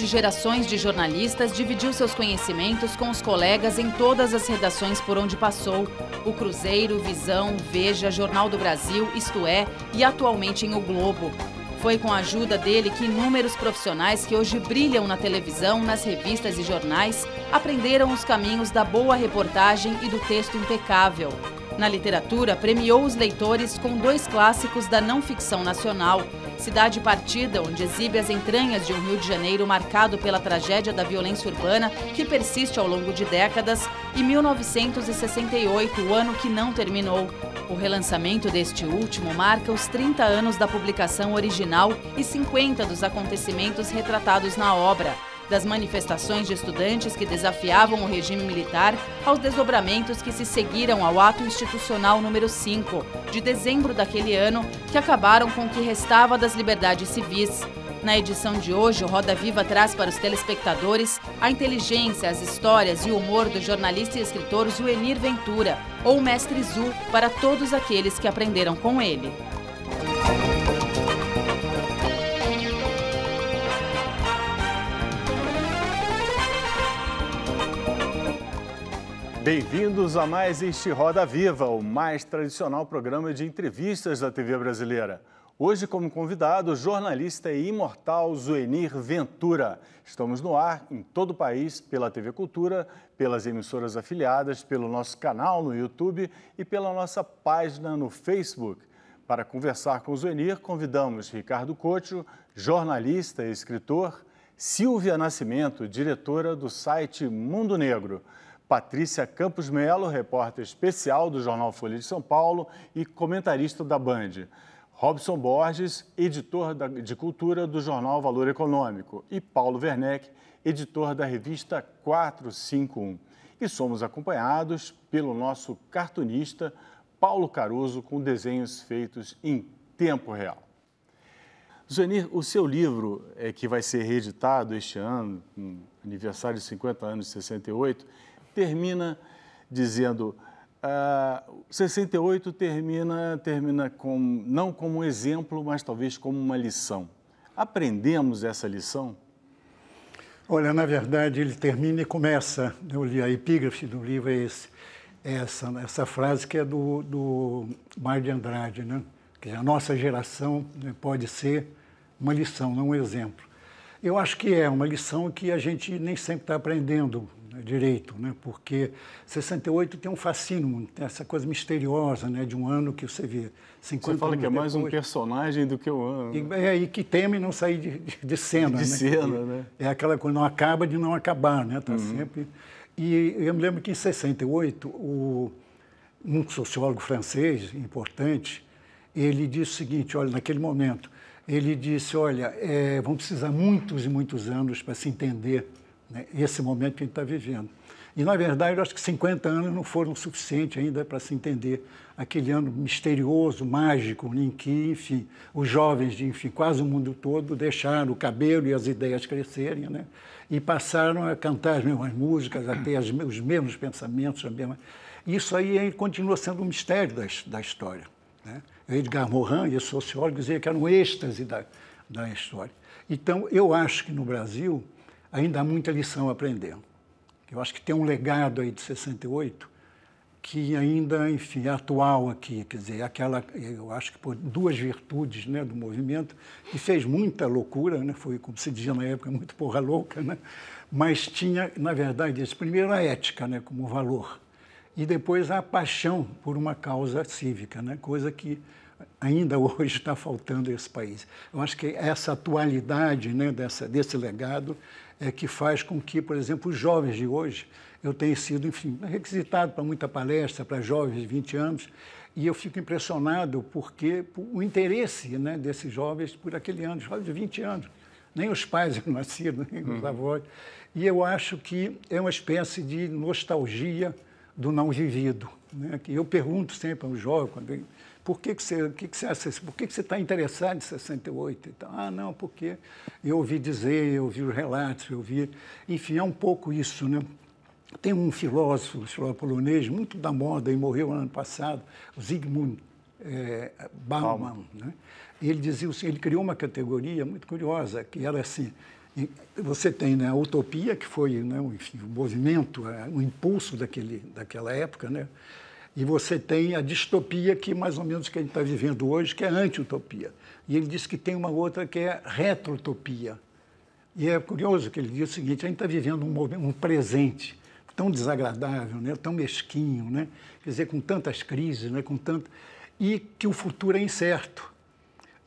gerações de jornalistas, dividiu seus conhecimentos com os colegas em todas as redações por onde passou. O Cruzeiro, Visão, Veja, Jornal do Brasil, Isto É e atualmente em O Globo. Foi com a ajuda dele que inúmeros profissionais que hoje brilham na televisão, nas revistas e jornais, aprenderam os caminhos da boa reportagem e do texto impecável. Na literatura, premiou os leitores com 2 clássicos da não-ficção nacional, Cidade Partida, onde exibe as entranhas de um Rio de Janeiro marcado pela tragédia da violência urbana que persiste ao longo de décadas, e 1968, o ano que não terminou. O relançamento deste último marca os 30 anos da publicação original e 50 dos acontecimentos retratados na obra. Das manifestações de estudantes que desafiavam o regime militar aos desdobramentos que se seguiram ao ato institucional número 5, de dezembro daquele ano, que acabaram com o que restava das liberdades civis. Na edição de hoje, o Roda Viva traz para os telespectadores a inteligência, as histórias e o humor do jornalista e escritor Zuenir Ventura, ou Mestre Zu, para todos aqueles que aprenderam com ele. Bem-vindos a mais este Roda Viva, o mais tradicional programa de entrevistas da TV brasileira. Hoje, como convidado, o jornalista e imortal Zuenir Ventura. Estamos no ar em todo o país, pela TV Cultura, pelas emissoras afiliadas, pelo nosso canal no YouTube e pela nossa página no Facebook. Para conversar com o Zuenir, convidamos Ricardo Couto, jornalista e escritor, Silvia Nascimento, diretora do site Mundo Negro, Patrícia Campos Melo, repórter especial do jornal Folha de São Paulo e comentarista da Band, Robson Borges, editor de cultura do jornal Valor Econômico, e Paulo Werneck, editor da revista 451. E somos acompanhados pelo nosso cartunista Paulo Caruso, com desenhos feitos em tempo real. Zuenir, o seu livro, que vai ser reeditado este ano, no aniversário de 50 anos de 68, termina dizendo, 68 termina não como um exemplo, mas talvez como uma lição. Aprendemos essa lição? Olha, na verdade, ele termina e começa, eu li a epígrafe do livro, é essa frase que é do Mário de Andrade, né? Que a nossa geração, né, pode ser uma lição, não um exemplo. Eu acho que é uma lição que a gente nem sempre está aprendendo direito, né? Porque 68 tem um fascínio, tem essa coisa misteriosa, né? De um ano que você vê 50 Você fala anos que é mais depois, um personagem do que o ano. e que teme não sair de cena. De né? cena, né? É aquela coisa, não acaba de não acabar, né? Tá sempre... E eu me lembro que em 68, um sociólogo francês importante, ele disse o seguinte, olha, naquele momento, ele disse, olha, vão precisar muitos e muitos anos para se entender, né, esse momento que a gente está vivendo. E, na verdade, eu acho que 50 anos não foram suficientes ainda para se entender aquele ano misterioso, mágico, em que, enfim, os jovens de, enfim, quase o mundo todo deixaram o cabelo e as ideias crescerem, né, e passaram a cantar as mesmas músicas, a ter os mesmos pensamentos. Isso aí continua sendo um mistério da história, né? Edgar Morin, esse sociólogo, dizia que era um êxtase da história. Então, eu acho que no Brasil ainda há muita lição a aprender. Eu acho que tem um legado aí de 68 que ainda, enfim, é atual aqui, quer dizer, eu acho que por 2 virtudes, né, do movimento, que fez muita loucura, né, foi, como se dizia na época, muito porra louca, né, mas tinha, na verdade, primeiro a ética, né, como valor, e depois a paixão por uma causa cívica, né, coisa que ainda hoje está faltando a esse país. Eu acho que essa atualidade, né, desse legado é que faz com que, por exemplo, os jovens de hoje, eu tenho sido, enfim, requisitado para muita palestra, para jovens de 20 anos, e eu fico impressionado por o interesse, né, desses jovens por aquele ano, jovens de 20 anos. Nem os pais eram nascidos, nem os avós. E eu acho que é uma espécie de nostalgia do não vivido, né? Que eu pergunto sempre aos jovens, por que você está interessado em 68? Então, não, porque eu ouvi dizer, eu ouvi os relatos, enfim, é um pouco isso, né? Tem um filósofo polonês, muito da moda, e morreu no ano passado, o Zygmunt Bauman, né? Ele dizia, ele criou uma categoria muito curiosa, que era assim, E você tem, né, a utopia, que foi, né, enfim, o movimento, o impulso daquela época, né? E você tem a distopia, que mais ou menos que a gente está vivendo hoje, que é a anti-utopia. E ele disse que tem uma outra que é retrotopia. E é curioso que ele diz o seguinte: a gente está vivendo um presente tão desagradável, né, tão mesquinho, né, quer dizer, com tantas crises, né, e que o futuro é incerto.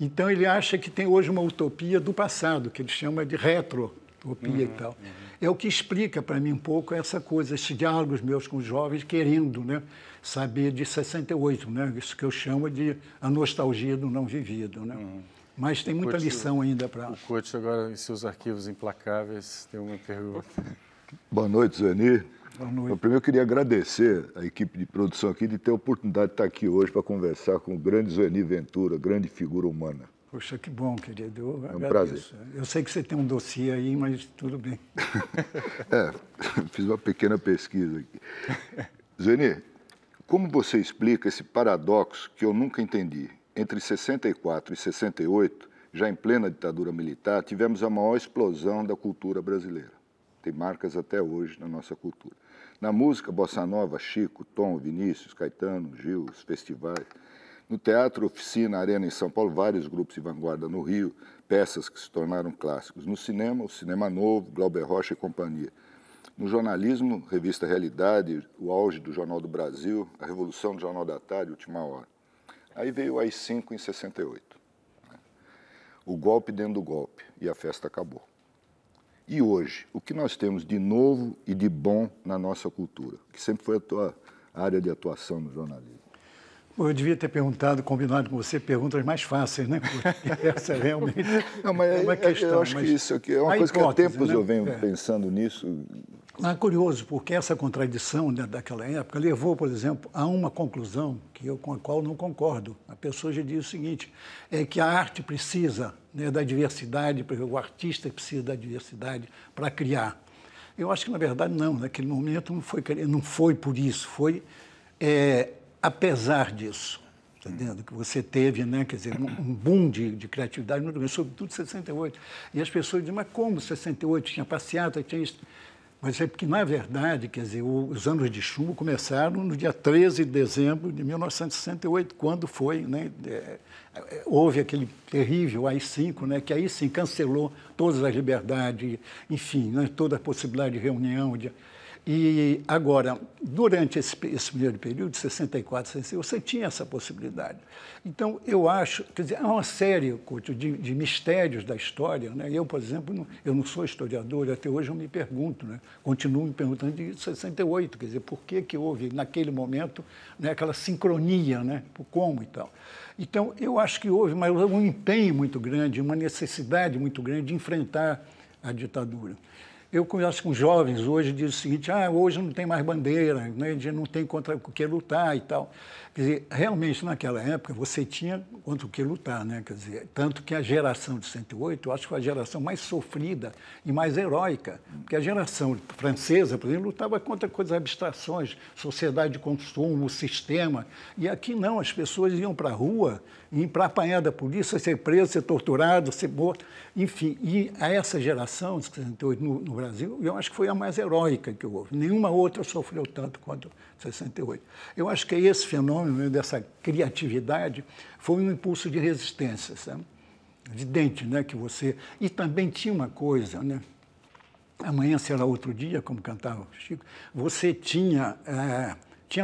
Então, ele acha que tem hoje uma utopia do passado, que ele chama de retrotopia e tal. É o que explica para mim um pouco essa coisa, esses diálogos meus com os jovens, querendo, né, saber de 68, né, isso que eu chamo de a nostalgia do não vivido. Né? Mas tem muita lição ainda para... O Couto, agora, em seus arquivos implacáveis, tem uma pergunta. Boa noite, Zuenir. Boa noite. Eu primeiro queria agradecer a equipe de produção aqui de ter a oportunidade de estar aqui hoje para conversar com o grande Zuenir Ventura, grande figura humana. Poxa, que bom, querido. É um prazer. Eu sei que você tem um dossiê aí, mas tudo bem. Fiz uma pequena pesquisa aqui. Zuenir, como você explica esse paradoxo que eu nunca entendi? Entre 64 e 68, já em plena ditadura militar, tivemos a maior explosão da cultura brasileira. Tem marcas até hoje na nossa cultura. Na música, bossa nova, Chico, Tom, Vinícius, Caetano, Gil, os festivais. No teatro, oficina, arena em São Paulo, vários grupos de vanguarda no Rio, peças que se tornaram clássicos. No cinema, o Cinema Novo, Glauber Rocha e companhia. No jornalismo, revista Realidade, o auge do Jornal do Brasil, a revolução do Jornal da Tarde, Última Hora. Aí veio o AI-5 em 68. O golpe dentro do golpe, e a festa acabou. E hoje, o que nós temos de novo e de bom na nossa cultura, que sempre foi a tua área de atuação no jornalismo? Bom, eu devia ter combinado com você perguntas mais fáceis, né? Porque essa realmente Não, mas é uma questão. Eu acho que isso aqui é uma coisa que há tempos, né, eu venho pensando nisso. É curioso, porque essa contradição, né, daquela época levou, por exemplo, a uma conclusão com a qual eu não concordo. A pessoa já diz o seguinte, é que a arte precisa, né, da diversidade, porque o artista precisa da diversidade para criar. Eu acho que, na verdade, não. Naquele momento não foi por isso, foi apesar disso. Entendendo? Que você teve, né, quer dizer, um boom de criatividade, sobretudo em 68. E as pessoas dizem, mas como 68? Tinha passeata, tinha isso. Mas é porque, na verdade, quer dizer, os anos de chumbo começaram no dia 13 de dezembro de 1968, quando foi, né, houve aquele terrível AI-5, né, que aí sim cancelou todas as liberdades, enfim, né, toda a possibilidade de reunião. E agora, durante esse primeiro período, de 64, 65, você tinha essa possibilidade. Então, eu acho, quer dizer, há uma série, Couto, de mistérios da história, né? Eu, por exemplo, eu não sou historiador, e até hoje eu me pergunto, né? Continuo me perguntando de 68, quer dizer, por que houve, naquele momento, né, aquela sincronia, né? Como e tal. Então, eu acho que houve um empenho muito grande, uma necessidade muito grande de enfrentar a ditadura. Eu converso com jovens hoje, diz o seguinte, hoje não tem mais bandeira, né? A gente não tem contra o que lutar e tal. Quer dizer, realmente, naquela época, você tinha contra o que lutar, né? Quer dizer, tanto que a geração de 68, eu acho que foi a geração mais sofrida e mais heróica, porque a geração francesa, por exemplo, lutava contra coisas, abstrações, sociedade de consumo, sistema, e aqui não, as pessoas iam para a rua, iam para apanhar da polícia, ser preso, ser torturado, ser morto, enfim. E a essa geração de 68 no Brasil, eu acho que foi a mais heróica que houve. Nenhuma outra sofreu tanto quanto 68. Eu acho que esse fenômeno dessa criatividade foi um impulso de resistência, sabe? Evidente, né, que você... E também tinha uma coisa, né? Amanhã será outro dia, como cantava o Chico, você tinha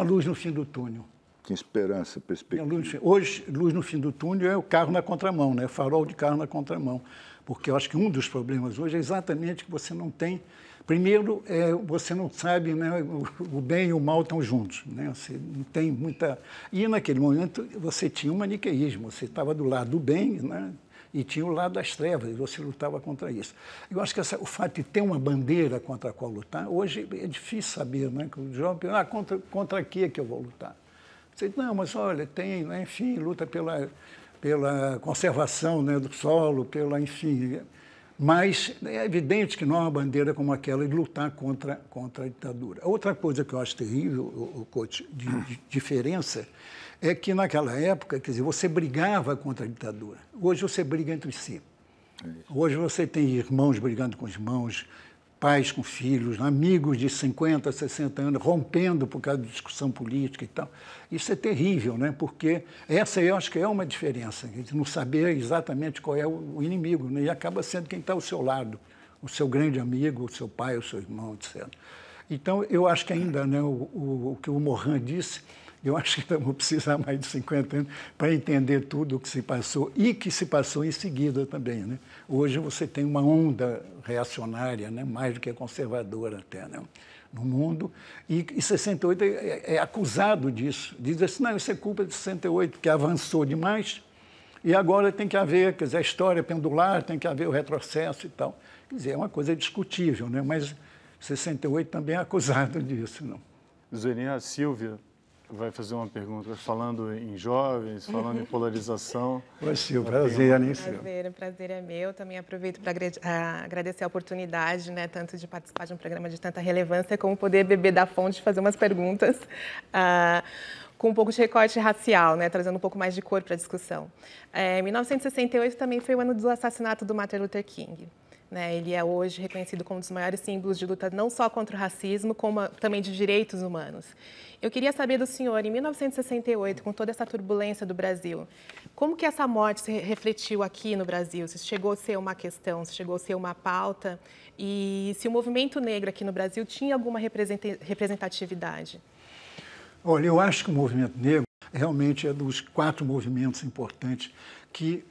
luz no fim do túnel. Tinha esperança, perspectiva. Hoje, luz no fim do túnel é o carro na contramão, né? Farol de carro na contramão. Porque eu acho que um dos problemas hoje é exatamente que você não tem... Primeiro, você não sabe, né, o bem e o mal estão juntos, né? Você não tem muita... E naquele momento você tinha um maniqueísmo, você estava do lado do bem, né, e tinha o lado das trevas, e você lutava contra isso. Eu acho que o fato de ter uma bandeira contra a qual lutar, hoje é difícil saber, né? O jovem pergunta, contra que eu vou lutar? Você diz, não, mas olha, tem, né, enfim, luta pela conservação, né, do solo, enfim... Mas é evidente que não há uma bandeira como aquela de lutar contra a ditadura. Outra coisa que eu acho terrível, o Couto, de diferença, é que naquela época, quer dizer, você brigava contra a ditadura. Hoje você briga entre si. Hoje você tem irmãos brigando com irmãos, pais com filhos, amigos de 50, 60 anos rompendo por causa de discussão política e tal. Isso é terrível, né? Porque essa eu acho que é uma diferença, de não saber exatamente qual é o inimigo, né? E acaba sendo quem está ao seu lado, o seu grande amigo, o seu pai, o seu irmão, etc. Então, eu acho que ainda, né, o que o Morin disse, eu acho que vamos precisar mais de 50 anos para entender tudo o que se passou e que se passou em seguida também, né? Hoje você tem uma onda reacionária, né, mais do que conservadora até, né, no mundo, e 68 é acusado disso. Diz assim, não, isso é culpa de 68, que avançou demais e agora tem que haver, quer dizer, a história pendular, tem que haver o retrocesso e tal. Quer dizer, é uma coisa discutível, né, mas 68 também é acusado disso, não? Zueni, a Silvia vai fazer uma pergunta, falando em jovens, falando em polarização. Oi, Silvia, prazer, né, Silvia? Prazer é meu. Também aproveito para agradecer a oportunidade, né, tanto de participar de um programa de tanta relevância, como poder beber da fonte e fazer umas perguntas com um pouco de recorte racial, né, trazendo um pouco mais de cor para a discussão. 1968 também foi o ano do assassinato do Martin Luther King. Ele é hoje reconhecido como um dos maiores símbolos de luta não só contra o racismo, como também de direitos humanos. Eu queria saber do senhor, em 1968, com toda essa turbulência do Brasil, como que essa morte se refletiu aqui no Brasil? Se chegou a ser uma questão, se chegou a ser uma pauta, e se o movimento negro aqui no Brasil tinha alguma representatividade? Olha, eu acho que o movimento negro realmente é dos 4 movimentos importantes que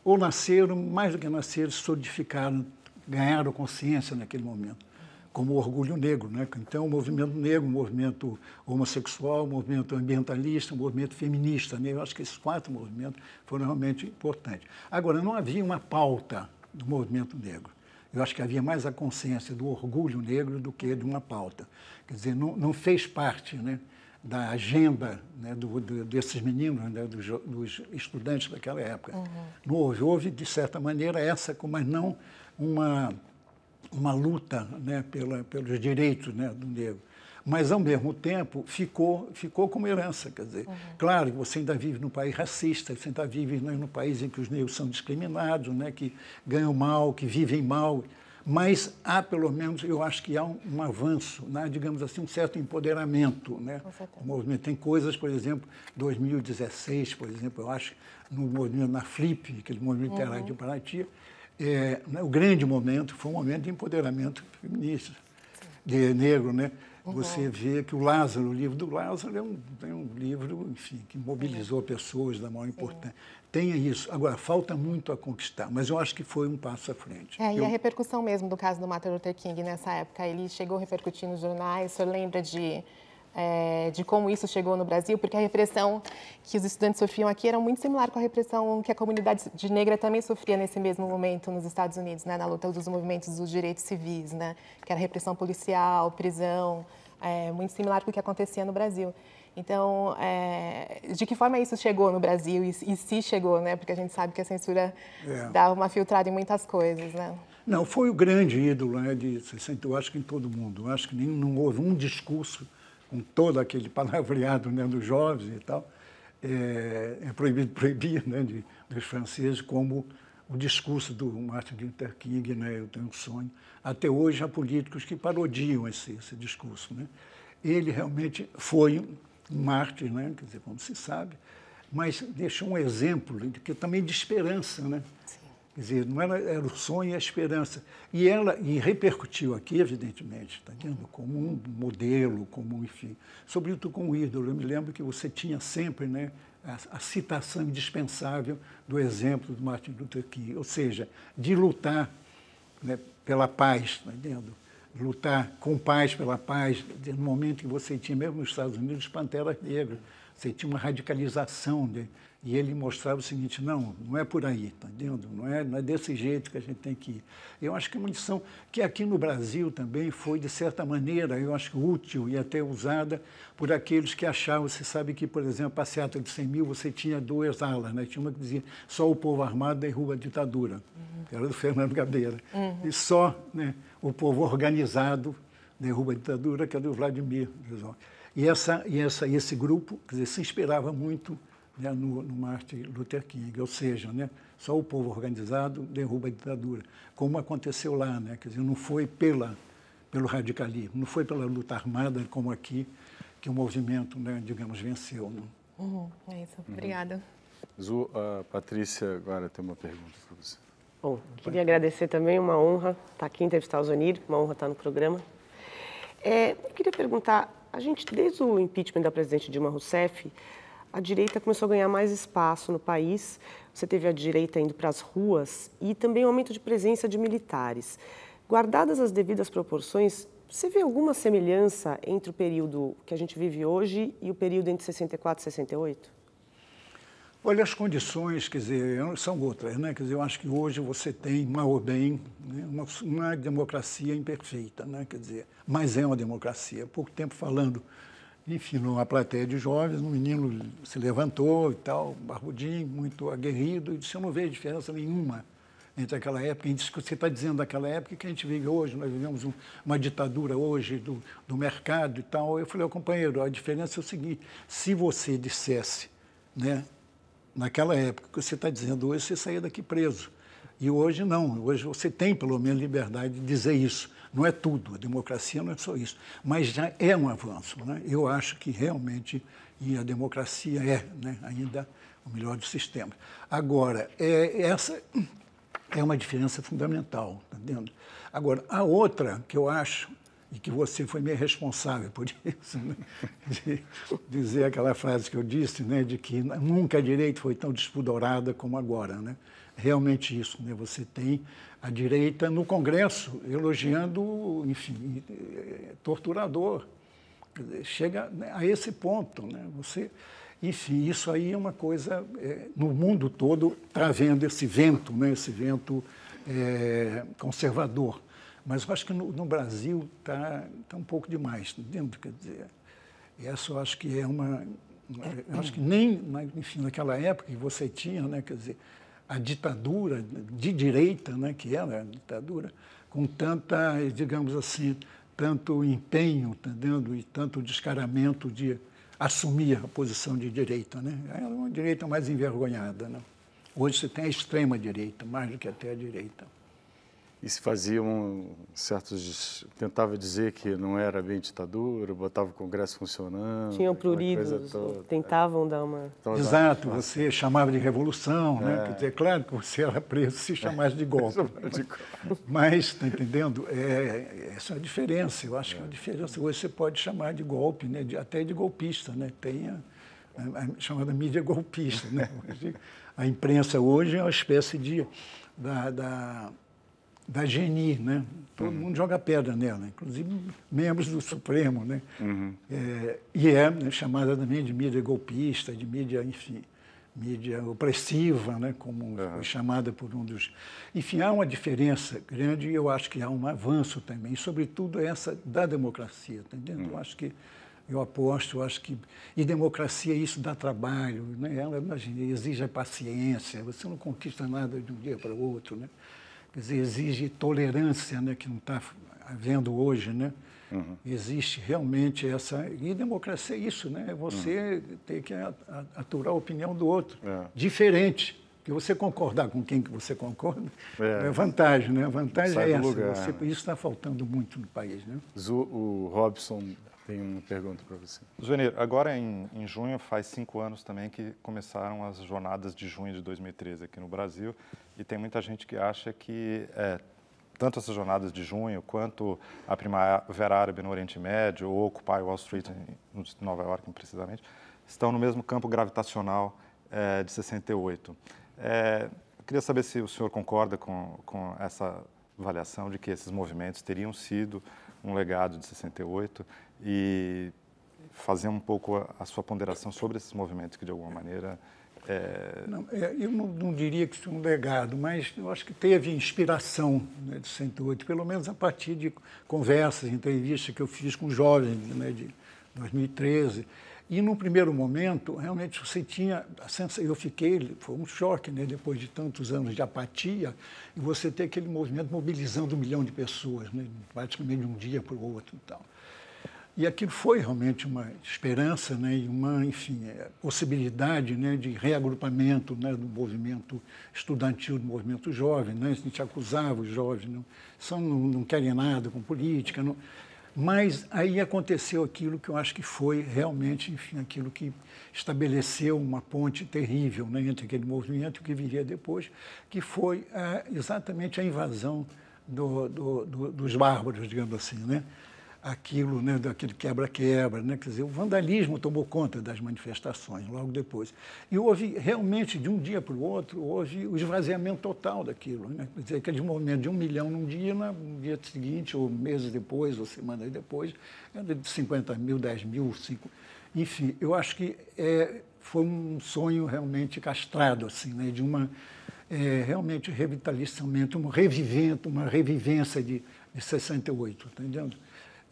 ou nasceram, mais do que nasceram, solidificaram, ganharam consciência naquele momento, como o orgulho negro, né? Então, o movimento negro, o movimento homossexual, o movimento ambientalista, o movimento feminista, né? Eu acho que esses 4 movimentos foram realmente importantes. Agora, não havia uma pauta do movimento negro. Eu acho que havia mais a consciência do orgulho negro do que de uma pauta. Quer dizer, não fez parte, né, da agenda, né, desses meninos, né, dos estudantes daquela época. Não houve, de certa maneira, mas não uma luta, né, pelos direitos, né, do negro. Mas, ao mesmo tempo, ficou como herança. Quer dizer, claro, você ainda vive num país racista, você ainda vive, né, num país em que os negros são discriminados, né, que ganham mal, que vivem mal. Mas há, pelo menos, eu acho que há um avanço, né, digamos assim, um certo empoderamento, né? O movimento tem coisas, por exemplo, 2016, por exemplo, eu acho, no movimento na Flip, aquele movimento literário de Paraty, o grande momento foi um momento de empoderamento feminista, de negro, né? Você vê que o Lázaro, o livro do Lázaro é um livro, enfim, que mobilizou pessoas da maior importância. Tenha isso. Agora, falta muito a conquistar, mas eu acho que foi um passo à frente. E a repercussão mesmo do caso do Martin Luther King nessa época, ele chegou a repercutir nos jornais, o senhor lembra de como isso chegou no Brasil? Porque a repressão que os estudantes sofriam aqui era muito similar com a repressão que a comunidade negra também sofria nesse mesmo momento nos Estados Unidos, né, na luta dos movimentos dos direitos civis, né, que era repressão policial, prisão, muito similar com o que acontecia no Brasil. Então, de que forma isso chegou no Brasil e se chegou, né? Porque a gente sabe que a censura dava uma filtrada em muitas coisas, né? Não, foi o grande ídolo, né, de 60, eu acho que em todo mundo. Eu acho que não houve um discurso com todo aquele palavreado, né, dos jovens e tal. É proibido proibir, né, dos franceses, como o discurso do Martin Luther King, né, Eu Tenho um Sonho. Até hoje há políticos que parodiam esse discurso, né? Ele realmente foi um mártir, né, quer dizer, como se sabe, mas deixou um exemplo também de esperança, né? Sim. Quer dizer, não era o sonho e a esperança. E repercutiu aqui, evidentemente, tá vendo? Como um modelo, como, enfim, sobretudo como ídolo. Eu me lembro que você tinha sempre, né, a citação indispensável do exemplo do Martin Luther King, ou seja, de lutar, né, pela paz, tá vendo? Lutar com paz pela paz, no momento que você tinha, mesmo nos Estados Unidos, Panteras Negras, você tinha uma radicalização, né? E ele mostrava o seguinte, não é por aí, tá entendendo? Não é desse jeito que a gente tem que ir. Eu acho que é uma lição que aqui no Brasil também foi, de certa maneira, eu acho útil e até usada por aqueles que achavam, você sabe que, por exemplo, a passeata de 100 mil, você tinha 2 alas, né? Tinha uma que dizia, só o povo armado derruba a ditadura, que era do Fernando Gabeira, e só, né, o povo organizado derruba a ditadura, que é do Vladimir. E esse grupo, quer dizer, se inspirava muito né, no Martin Luther King, ou seja, né, só o povo organizado derruba a ditadura, como aconteceu lá, né, quer dizer, não foi pelo radicalismo, não foi pela luta armada como aqui que o movimento, né, digamos, venceu. Né? É isso, obrigada. Zu, a Patrícia agora tem uma pergunta para você. Bom, queria agradecer também, uma honra estar aqui, entrevistar o Zoenir, uma honra estar no programa. Eu queria perguntar, a gente, desde o impeachment da presidente Dilma Rousseff, a direita começou a ganhar mais espaço no país, você teve a direita indo para as ruas e também o aumento de presença de militares. Guardadas as devidas proporções, você vê alguma semelhança entre o período que a gente vive hoje e o período entre 64 e 68? Olha, as condições, quer dizer, são outras, né? Quer dizer, eu acho que hoje você tem, mal ou bem, né, uma democracia imperfeita, né? Quer dizer, mas é uma democracia. Há pouco tempo falando, enfim, numa plateia de jovens, um menino se levantou e tal, barbudinho, muito aguerrido, e disse, eu não vejo diferença nenhuma entre aquela época, e disse que você está dizendo daquela época que a gente vive hoje, nós vivemos uma ditadura hoje do mercado e tal. Eu falei, companheiro, a diferença é o seguinte, se você dissesse, né, naquela época, o que você está dizendo hoje, você saía daqui preso. E hoje não, hoje você tem pelo menos liberdade de dizer isso. Não é tudo, a democracia não é só isso, mas já é um avanço. Né? Eu acho que realmente a democracia é, né, ainda o melhor dos sistemas. Agora, essa é uma diferença fundamental, tá entendendo? Agora, a outra que eu acho, e que você foi meio responsável por isso, né? De dizer aquela frase que eu disse, né? De que nunca a direita foi tão despudorada como agora, né? Realmente isso, né? Você tem a direita no Congresso elogiando, enfim, torturador. Chega a esse ponto, né? Você, enfim, isso aí é uma coisa, no mundo todo está havendo esse vento, né? Esse vento conservador. Mas eu acho que no Brasil está um pouco demais, entendeu? Quer dizer, essa eu acho que é uma... Eu acho que nem, enfim, naquela época que você tinha, né, quer dizer, a ditadura de direita, né, que era a ditadura, com tanta, digamos assim, tanto empenho, entendeu? E tanto descaramento de assumir a posição de direita, né? Era uma direita mais envergonhada, né? Hoje você tem a extrema-direita, mais do que até a direita. E se faziam certos... Tentava dizer que não era bem ditadura, botava o Congresso funcionando... Tinham pruridos, tentavam dar uma... Exato, você chamava de revolução, né? Quer dizer, claro que você era preso se chamasse de golpe. Mas, está entendendo? Essa é a diferença, eu acho que é a diferença. Hoje você pode chamar de golpe, né? Até de golpista, né? Tem a chamada mídia golpista, né? A imprensa hoje é uma espécie de... da GNI, né? Todo mundo joga pedra nela, inclusive membros do Supremo, né? E né, chamada também de mídia golpista, de mídia, enfim, mídia opressiva, né? Como foi chamada por um dos... Enfim, há uma diferença grande e eu acho que há um avanço também, sobretudo essa da democracia, tá entendendo? Eu acho que eu aposto, eu acho que... E democracia, isso dá trabalho, né? Ela, imagina, exige paciência, você não conquista nada de um dia para o outro, né? Quer dizer, exige tolerância, né, que não está havendo hoje, né? Existe realmente essa... E democracia é isso, né? É você ter que aturar a opinião do outro. Diferente. Porque você concordar com quem que você concorda é vantagem, né? A vantagem é essa. Isso está faltando muito no país, né? O Robson tem uma pergunta para você. Zoenir, agora em junho faz 5 anos também que começaram as jornadas de junho de 2013 aqui no Brasil e tem muita gente que acha que tanto essas jornadas de junho quanto a Primavera Árabe no Oriente Médio ou Occupy Wall Street em Nova York, precisamente, estão no mesmo campo gravitacional de 68. Eu queria saber se o senhor concorda com essa avaliação de que esses movimentos teriam sido um legado de 68 e fazer um pouco a sua ponderação sobre esses movimentos que, de alguma maneira... eu não diria que isso é um legado, mas eu acho que teve inspiração, né, de 68, pelo menos a partir de conversas, entrevistas que eu fiz com jovens, né, de 2013. E, num primeiro momento, realmente você tinha a sensação, foi um choque, né, depois de tantos anos de apatia, e você ter aquele movimento mobilizando 1 milhão de pessoas, né, praticamente de um dia para o outro e tal. E aquilo foi realmente uma esperança, né, e uma, enfim, possibilidade, né, de reagrupamento, né, do movimento estudantil, do movimento jovem. Né? A gente acusava os jovens, não querem nada com política. Não. Mas aí aconteceu aquilo que eu acho que foi realmente, enfim, aquilo que estabeleceu uma ponte terrível, né, entre aquele movimento e o que viria depois, que foi exatamente a invasão dos bárbaros, digamos assim, né? Aquilo, né, daquele quebra-quebra, né? Quer dizer, o vandalismo tomou conta das manifestações logo depois. E houve, realmente, de um dia para o outro, houve o esvaziamento total daquilo. Né? Quer dizer, aquele movimento de 1 milhão num dia, no dia seguinte, ou meses depois, ou semanas depois, era de 50 mil, 10 mil, 5... Enfim, eu acho que foi um sonho realmente castrado, assim, né? De realmente revitalizamento, uma revivência de 68, tá entendendo?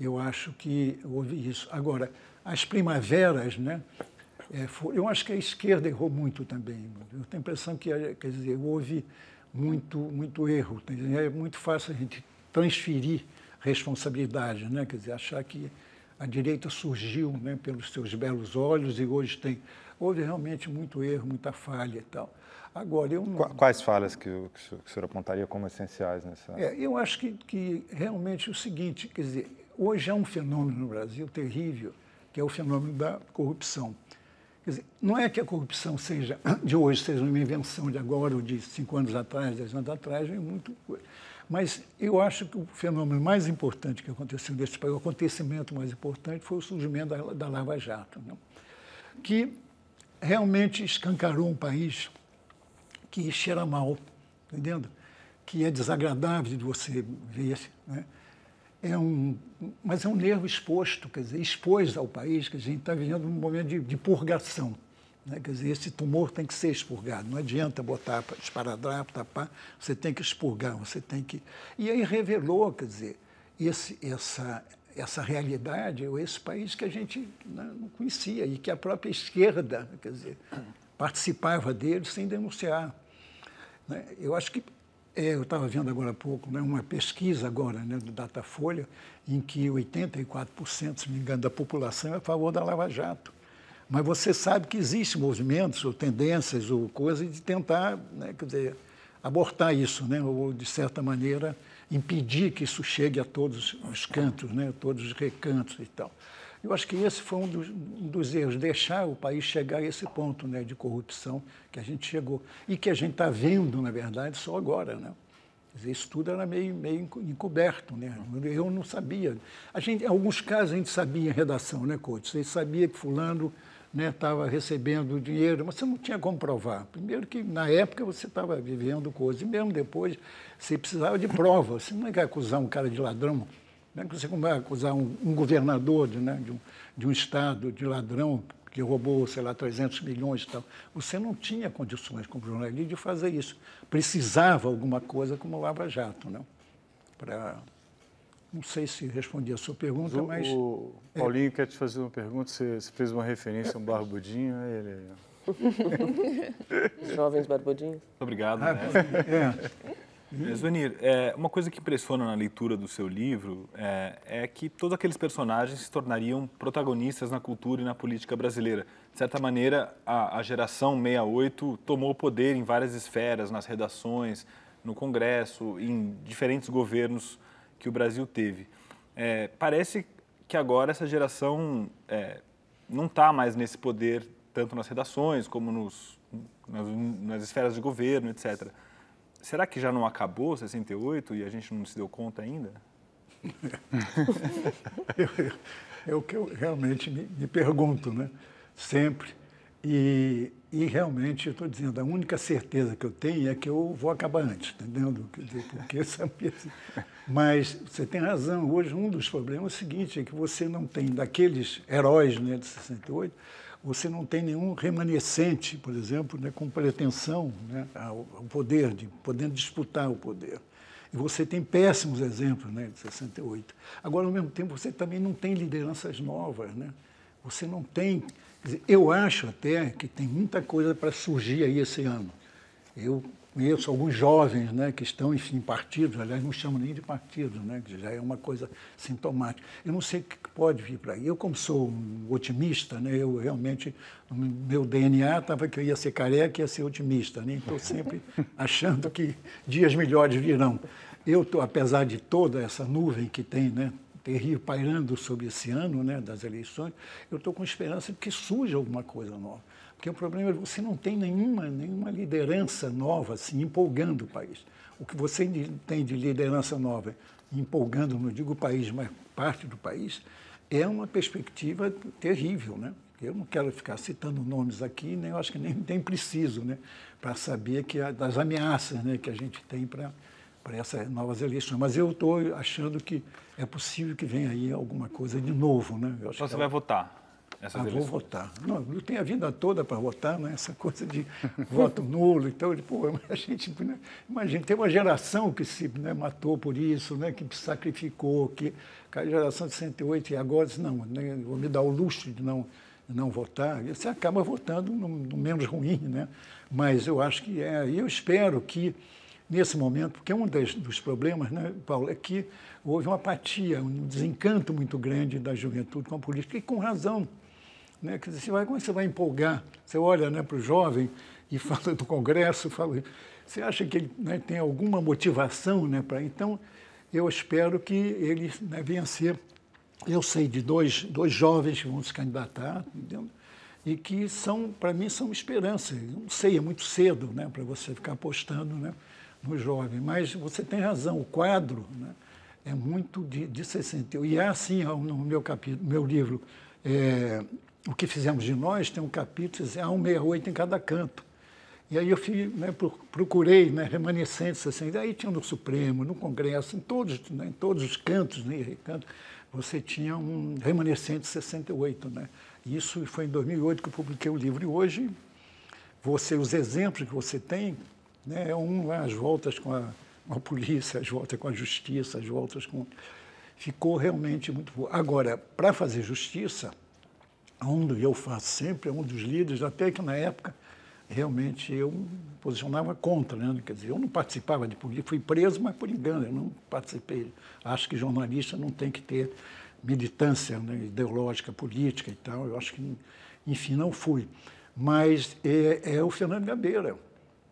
Eu acho que houve isso. Agora, as primaveras, né, eu acho que a esquerda errou muito também. Eu tenho a impressão que, quer dizer, houve muito erro. É muito fácil a gente transferir responsabilidade, né? Quer dizer, achar que a direita surgiu, né, pelos seus belos olhos e hoje houve realmente muito erro, muita falha e tal. Agora, Quais falhas que o senhor apontaria como essenciais nessa? Eu acho que realmente é o seguinte, quer dizer, hoje há um fenômeno no Brasil terrível, que é o fenômeno da corrupção. Quer dizer, não é que a corrupção de hoje seja uma invenção de agora ou de 5 anos atrás, 10 anos atrás, vem muito coisa. Mas eu acho que o fenômeno mais importante que aconteceu nesse país, o acontecimento mais importante, foi o surgimento da Lava Jato, né? Que realmente escancarou um país que cheira mal, entendendo? Que é desagradável de você ver, né? Mas é um nervo exposto, quer dizer, expôs ao país, que a gente está vivendo um momento de purgação, né? Quer dizer, esse tumor tem que ser expurgado, não adianta botar esparadrapo, tapar, você tem que expurgar, você tem que... E aí revelou, quer dizer, essa realidade, esse país que a gente não conhecia e que a própria esquerda, quer dizer, participava dele sem denunciar. Né? Eu acho que eu estava vendo agora há pouco, né, uma pesquisa agora, né, do Datafolha, em que 84%, se não me engano, da população é a favor da Lava Jato. Mas você sabe que existem movimentos ou tendências ou coisas de tentar, né, quer dizer, abortar isso, né, ou, de certa maneira, impedir que isso chegue a todos os cantos, né, todos os recantos e tal. Eu acho que esse foi um dos erros, deixar o país chegar a esse ponto, né, de corrupção que a gente chegou. E que a gente está vendo, na verdade, só agora, né? Quer dizer, isso tudo era meio encoberto, né? Eu não sabia. Em alguns casos a gente sabia em redação, né, Couto? Você sabia que fulano, né, estava recebendo dinheiro, mas você não tinha como provar. Primeiro que, na época, você estava vivendo coisas, e mesmo depois você precisava de prova. Você não vai acusar um cara de ladrão. Não é que você vai acusar um governador de um estado de ladrão que roubou, sei lá, 300 milhões e tal. Você não tinha condições, como jornalista, de fazer isso. Precisava alguma coisa como Lava Jato, né? Não sei se respondi a sua pergunta, mas... O Paulinho quer te fazer uma pergunta. Você fez uma referência a um barbudinho, ele... Jovens barbudinhos. Obrigado. Zuenir, uma coisa que impressiona na leitura do seu livro é que todos aqueles personagens se tornariam protagonistas na cultura e na política brasileira. De certa maneira, a geração 68 tomou o poder em várias esferas, nas redações, no Congresso, em diferentes governos que o Brasil teve. Parece que agora essa geração não está mais nesse poder, tanto nas redações como nas esferas de governo, etc. Será que já não acabou 68 e a gente não se deu conta ainda? É o que eu realmente me pergunto, né? Sempre. E realmente, eu estou dizendo, a única certeza que eu tenho é que eu vou acabar antes, entendeu? Quer dizer, porque mas você tem razão. Hoje, um dos problemas é o seguinte, é que você não tem, daqueles heróis, né, de 68, você não tem nenhum remanescente, por exemplo, né, com pretensão, né, ao poder, podendo disputar o poder. E você tem péssimos exemplos, né, de 68. Agora, ao mesmo tempo, você também não tem lideranças novas, né? Você não tem... Quer dizer, eu acho até que tem muita coisa para surgir aí esse ano. Eu conheço alguns jovens, né, que estão, enfim, em partidos, aliás, não chamam nem de partidos, né, que já é uma coisa sintomática. Eu não sei o que pode vir para aí. Eu, como sou um otimista, né, eu realmente, no meu DNA estava que eu ia ser careca e ia ser otimista, né, estou sempre achando que dias melhores virão. Eu estou, apesar de toda essa nuvem que tem, né, terrível pairando sobre esse ano, né, das eleições, eu estou com esperança de que surja alguma coisa nova. Porque o problema é que você não tem nenhuma liderança nova assim, empolgando o país. O que você tem de liderança nova, empolgando, não digo o país, mas parte do país, é uma perspectiva terrível, né? Eu não quero ficar citando nomes aqui, nem acho que nem preciso, né, para saber das ameaças, né, que a gente tem para essas novas eleições. Mas eu estou achando que é possível que venha aí alguma coisa de novo, né? Então você vai votar? Vou votar. Não, eu tenho a vida toda para votar, né? Essa coisa de voto nulo. Então, pô, a gente, né? Imagina, tem uma geração que se, né, matou por isso, né? Que se sacrificou, que a geração de 68 e agora diz, não, né, vou me dar o luxo de não votar. E você acaba votando no menos ruim, né? Mas eu acho que e eu espero que, nesse momento, porque um dos problemas, né, Paulo, é que houve uma apatia, um desencanto muito grande da juventude com a política, e com razão. Né? Quer dizer, como você vai empolgar? Você olha, né, para o jovem e fala do Congresso, você acha que ele, né, tem alguma motivação, né, para? Então, eu espero que ele, né, venha a ser. Eu sei de dois jovens que vão se candidatar, entendeu? E que para mim, são esperança. Eu não sei, é muito cedo, né, para você ficar apostando, né, no jovem. Mas você tem razão, o quadro, né, é muito de 60. E é assim, no meu livro, O que Fizemos de Nós, tem um capítulo, há 168 em cada canto. E aí eu procurei, né, remanescentes, assim, aí tinha no Supremo, no Congresso, em todos os cantos, né, você tinha um remanescente 68. Né? Isso foi em 2008 que eu publiquei o livro. E hoje, os exemplos que você tem, né, as voltas com a polícia, as voltas com a justiça, as voltas com... Ficou realmente muito bom. Agora, para fazer justiça, onde eu faço sempre, é um dos líderes, até que na época, realmente, eu posicionava contra, né? Quer dizer, eu não participava de política, fui preso, mas por engano, eu não participei. Acho que jornalista não tem que ter militância, né, ideológica, política e tal, eu acho que, enfim, não fui. Mas é o Fernando Gabeira.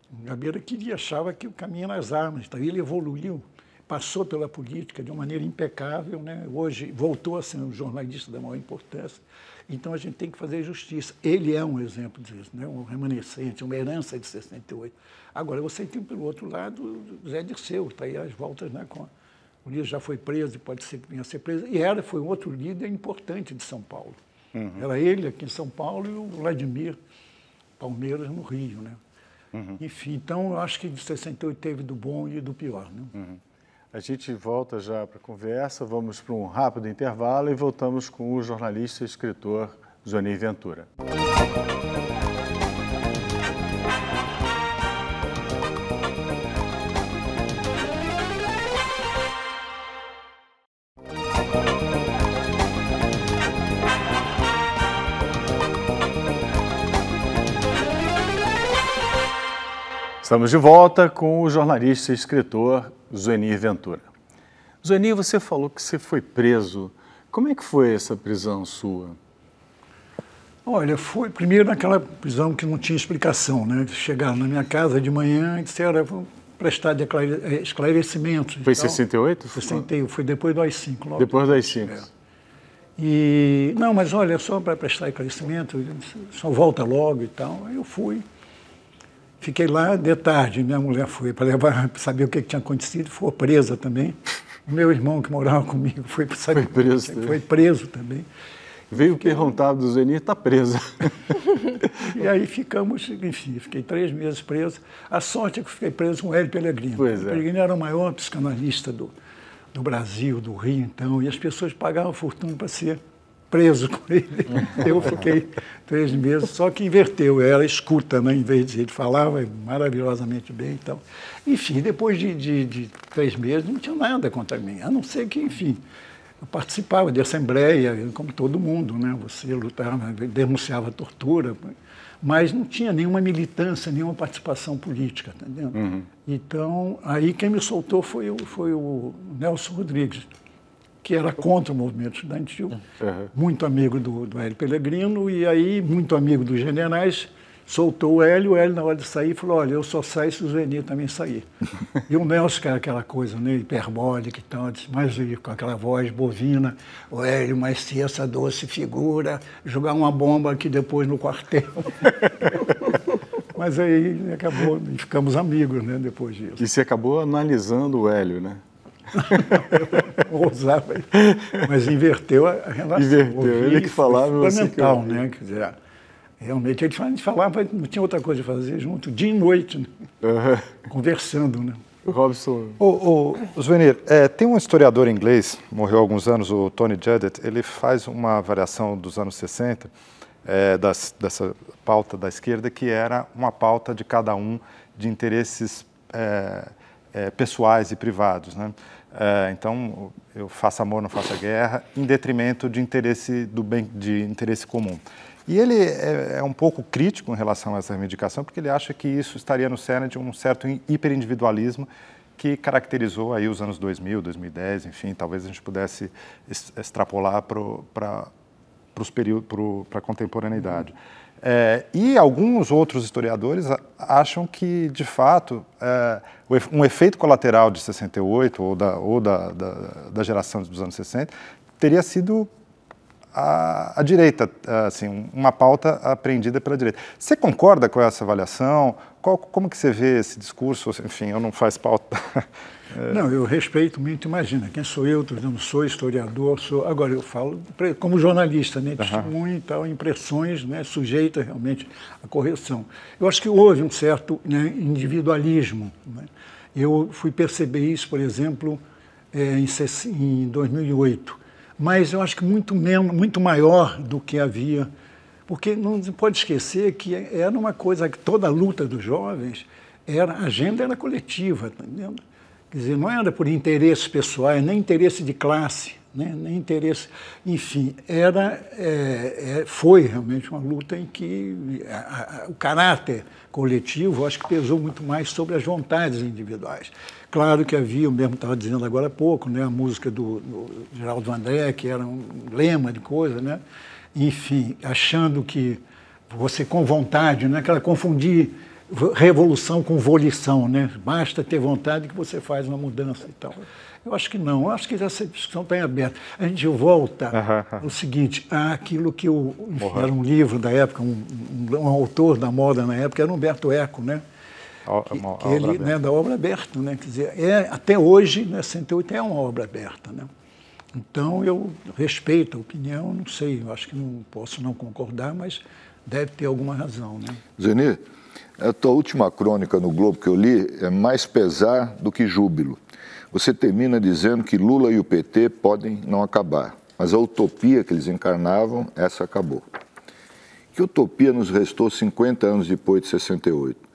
O Gabeira achava que o caminho era as armas, então ele evoluiu, passou pela política de uma maneira impecável, né? Hoje voltou a ser um jornalista da maior importância. Então a gente tem que fazer justiça. Ele é um exemplo disso, né? Um remanescente, uma herança de 68. Agora, você tem, pelo outro lado, o Zé Dirceu, está aí às voltas, né? O líder já foi preso e pode ser que venha a ser preso. E foi um outro líder importante de São Paulo. Uhum. Era ele aqui em São Paulo e o Vladimir Palmeiras no Rio, né? Uhum. Enfim, então eu acho que de 68 teve do bom e do pior, né? Uhum. A gente volta já para a conversa, vamos para um rápido intervalo e voltamos com o jornalista e escritor Zuenir Ventura. Estamos de volta com o jornalista e escritor Zuenir Ventura. Zuenir, você falou que você foi preso. Como é que foi essa prisão sua? Olha, foi primeiro naquela prisão que não tinha explicação, né? Chegaram na minha casa de manhã e disseram, vou prestar esclarecimentos. Foi em 68? 68, foi depois do AI-5. Logo depois do AI-5. E, não, mas olha, só para prestar esclarecimento, só volta logo e tal. Aí eu fui. Fiquei lá de tarde, minha mulher foi para saber o que tinha acontecido, foi presa também. O meu irmão que morava comigo foi preso também. Veio perguntar do Zuenir, está presa. E aí ficamos, enfim, fiquei 3 meses preso. A sorte é que eu fiquei preso com o Hélio Pellegrino. Pois é. O Pellegrino era o maior psicanalista do Brasil, do Rio, então, e as pessoas pagavam fortuna para ser preso com ele. Eu fiquei 3 meses, só que inverteu, eu era escuta, né? Em vez de ele falava maravilhosamente bem e tal. Enfim, depois de 3 meses não tinha nada contra mim, a não ser que, enfim, eu participava de assembleia, como todo mundo, né? Você lutava, denunciava a tortura, mas não tinha nenhuma militância, nenhuma participação política, tá entendendo? Então, aí quem me soltou foi o Nelson Rodrigues, que era contra o movimento estudantil, muito amigo do Hélio Pellegrino, e aí muito amigo dos generais, soltou o Hélio na hora de sair, falou, olha, eu só saio se o Zuenir também sair. E o Nelson, que era aquela coisa, né, hiperbólica e tal, disse, mas com aquela voz bovina, o Hélio, mas se essa doce figura jogar uma bomba aqui depois no quartel. Mas aí acabou, e ficamos amigos, né, depois disso. E você acabou analisando o Hélio, né? Ousava, mas inverteu a relação. Inverteu, ele que falava... Fundamental, né, quer dizer... Realmente, a gente falava, não tinha outra coisa a fazer junto, dia e noite, né? Conversando, né? Robson. Zuenir, tem um historiador inglês, morreu há alguns anos, o Tony Juddett, ele faz uma avaliação dos anos 60, dessa pauta da esquerda, que era uma pauta de cada um de interesses pessoais e privados, né? Então, eu faço amor, não faço a guerra, em detrimento de interesse comum. E ele é um pouco crítico em relação a essa reivindicação, porque ele acha que isso estaria no cerne de um certo hiperindividualismo que caracterizou aí os anos 2000, 2010, enfim, talvez a gente pudesse extrapolar para a contemporaneidade. E alguns outros historiadores acham que, de fato, um efeito colateral de 68 ou da geração dos anos 60 teria sido a direita, assim, uma pauta apreendida pela direita. Você concorda com essa avaliação? Como que você vê esse discurso? Enfim, eu não faço pauta. Não, eu respeito muito, imagina, quem sou eu não sou historiador, agora eu falo como jornalista, né, testemunho e tal, impressões, né, sujeitas realmente à correção. Eu acho que houve um certo, né, individualismo, né? Eu fui perceber isso, por exemplo, em 2008, mas eu acho que muito maior do que havia, porque não se pode esquecer que era uma coisa que toda a luta dos jovens, a agenda era coletiva, tá entendendo? Quer dizer, não era por interesses pessoais, nem interesse de classe, né? Nem interesse... Enfim, foi realmente uma luta em que o caráter coletivo, acho que pesou muito mais sobre as vontades individuais. Claro que havia, eu mesmo estava dizendo agora há pouco, né, a música do Geraldo André, que era um lema de coisa, né? Enfim, achando que você com vontade, né, aquela confundir revolução com volição, né? Basta ter vontade que você faz uma mudança e tal. Eu acho que não, eu acho que essa discussão está em aberto. A gente volta ao seguinte, àquilo que era um livro da época, um autor da moda na época, era Humberto Eco, né? Ele, né, da obra aberta, né? Quer dizer, até hoje, né, 68 é uma obra aberta, né? Então, eu respeito a opinião, não sei, eu acho que não posso não concordar, mas deve ter alguma razão, né? Zuenir, a tua última crônica no Globo que eu li é mais pesar do que júbilo. Você termina dizendo que Lula e o PT podem não acabar, mas a utopia que eles encarnavam, essa acabou. Que utopia nos restou 50 anos depois de 68?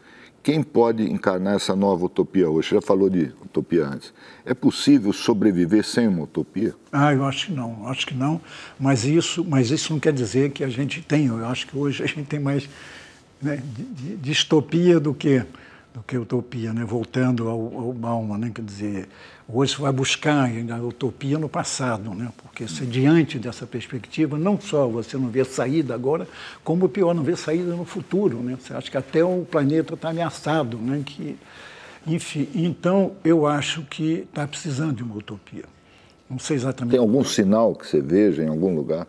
Quem pode encarnar essa nova utopia hoje? Você já falou de utopia antes. É possível sobreviver sem uma utopia? Eu acho que não, mas isso não quer dizer que a gente tenha. Eu acho que hoje a gente tem mais, né, distopia do que utopia, né? Voltando ao Bauman, né? Quer dizer, hoje você vai buscar a utopia no passado, né? Porque se diante dessa perspectiva, não só você não vê saída agora, como pior, não vê saída no futuro, né? Você acha que até o planeta está ameaçado, né? Enfim, então eu acho que está precisando de uma utopia. Não sei exatamente. Tem algum sinal que você veja em algum lugar?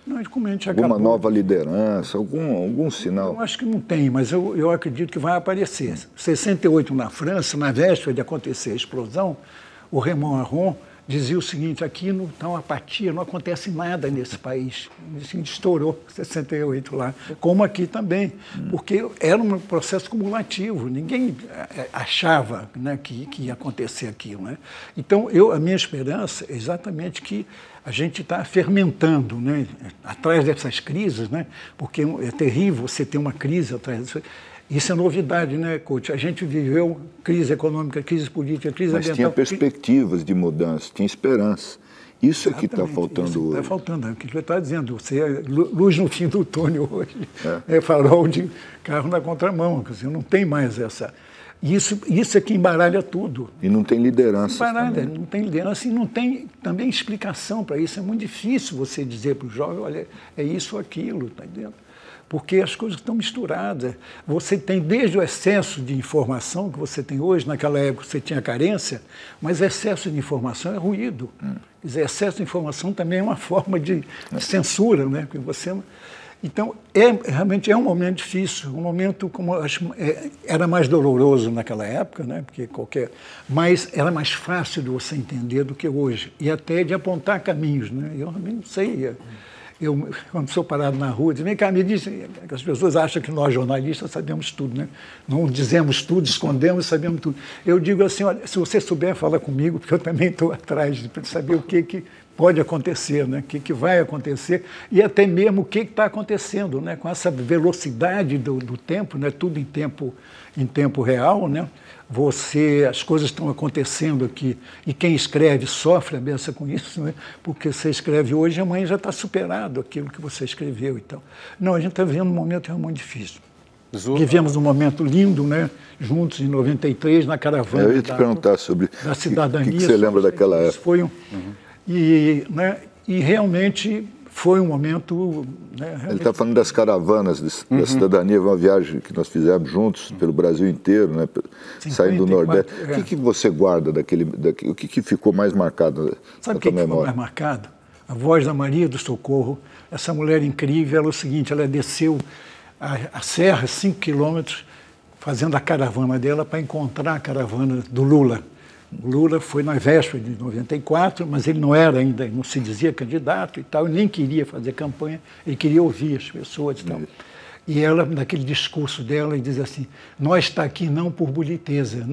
Não, como a gente alguma nova liderança, algum sinal? Eu acho que não tem, mas eu acredito que vai aparecer. 68 na França, na véspera de acontecer a explosão, o Raymond Aron dizia o seguinte, aqui não está uma apatia, não acontece nada nesse país. Assim, estourou 68 lá, como aqui também, porque era um processo cumulativo, ninguém achava, né, que ia acontecer aquilo, né? Então, a minha esperança é exatamente que a gente está fermentando, né, atrás dessas crises, né, porque é terrível você ter uma crise atrás disso. Isso é novidade, né, coach? A gente viveu crise econômica, crise política, crise ambiental. Mas tinha perspectivas de mudança, tinha esperança. Isso é que está faltando hoje. Está faltando, é o que ele está dizendo. Você é luz no fim do túnel hoje, é farol de carro na contramão, quer dizer, não tem mais essa... Isso é que embaralha tudo. E não tem liderança. Embaralha, não tem liderança e não tem também explicação para isso. É muito difícil você dizer para o jovem, olha, é isso ou aquilo, está entendendo? Porque as coisas estão misturadas. Você tem desde o excesso de informação que você tem hoje, naquela época você tinha carência, mas excesso de informação é ruído. Quer dizer, excesso de informação também é uma forma de censura, né? Porque você... Então, realmente é um momento difícil, um momento como era mais doloroso naquela época, né? Porque mas era mais fácil de você entender do que hoje, e até de apontar caminhos, né? Eu também não sei. Eu, quando sou parado na rua, vem cá, me diz, as pessoas acham que nós jornalistas sabemos tudo, né? Não dizemos tudo, escondemos, sabemos tudo. Eu digo assim, olha, se você souber, fala comigo, porque eu também estou atrás de saber o que pode acontecer, né? O que vai acontecer e até mesmo o que está acontecendo, né? Com essa velocidade do tempo, né? Tudo em tempo real, né? As coisas estão acontecendo aqui e quem escreve sofre a beça com isso, né? Porque você escreve hoje e amanhã já está superado aquilo que você escreveu. Então, não, a gente está vivendo um momento muito difícil. Vivemos um momento lindo, né? Juntos em 93 na caravana. Eu ia te perguntar sobre da cidadania. O que você lembra daquela época? Foi e realmente foi um momento... Né, Ele está falando das caravanas da cidadania, uma viagem que nós fizemos juntos pelo Brasil inteiro, né, saindo do Nordeste. O que você guarda o que ficou mais marcado na tua memória? Sabe o que ficou mais marcado? A voz da Maria do Socorro, essa mulher incrível, ela é o seguinte, ela desceu a serra, 5 quilômetros, fazendo a caravana dela para encontrar a caravana do Lula. O Lula foi na véspera de 94, mas ele não era ainda, não se dizia candidato e tal, nem queria fazer campanha, ele queria ouvir as pessoas e tal. E ela, naquele discurso dela, diz assim, nós está aqui não por boniteza,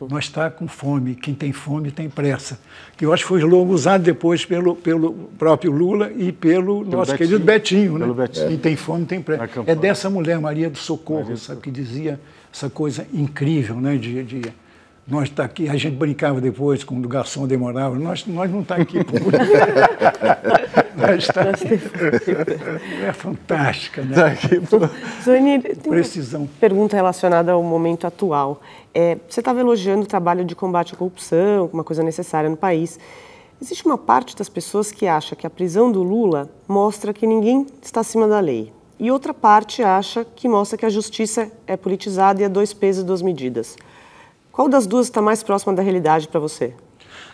nós está com fome, quem tem fome tem pressa. Que eu acho que foi logo usado depois pelo próprio Lula e pelo nosso querido Betinho, né? Quem tem fome tem pressa. É dessa mulher, Maria do Socorro, sabe, que dizia essa coisa incrível, né, nós está aqui, a gente brincava depois, quando o garçom demorava, nós não está aqui por nós está é fantástica, né? Zoenir, tem precisão. Uma pergunta relacionada ao momento atual. Você estava elogiando o trabalho de combate à corrupção, uma coisa necessária no país. Existe uma parte das pessoas que acha que a prisão do Lula mostra que ninguém está acima da lei. E outra parte acha que mostra que a justiça é politizada e é 2 pesos e 2 medidas. Qual das duas está mais próxima da realidade para você?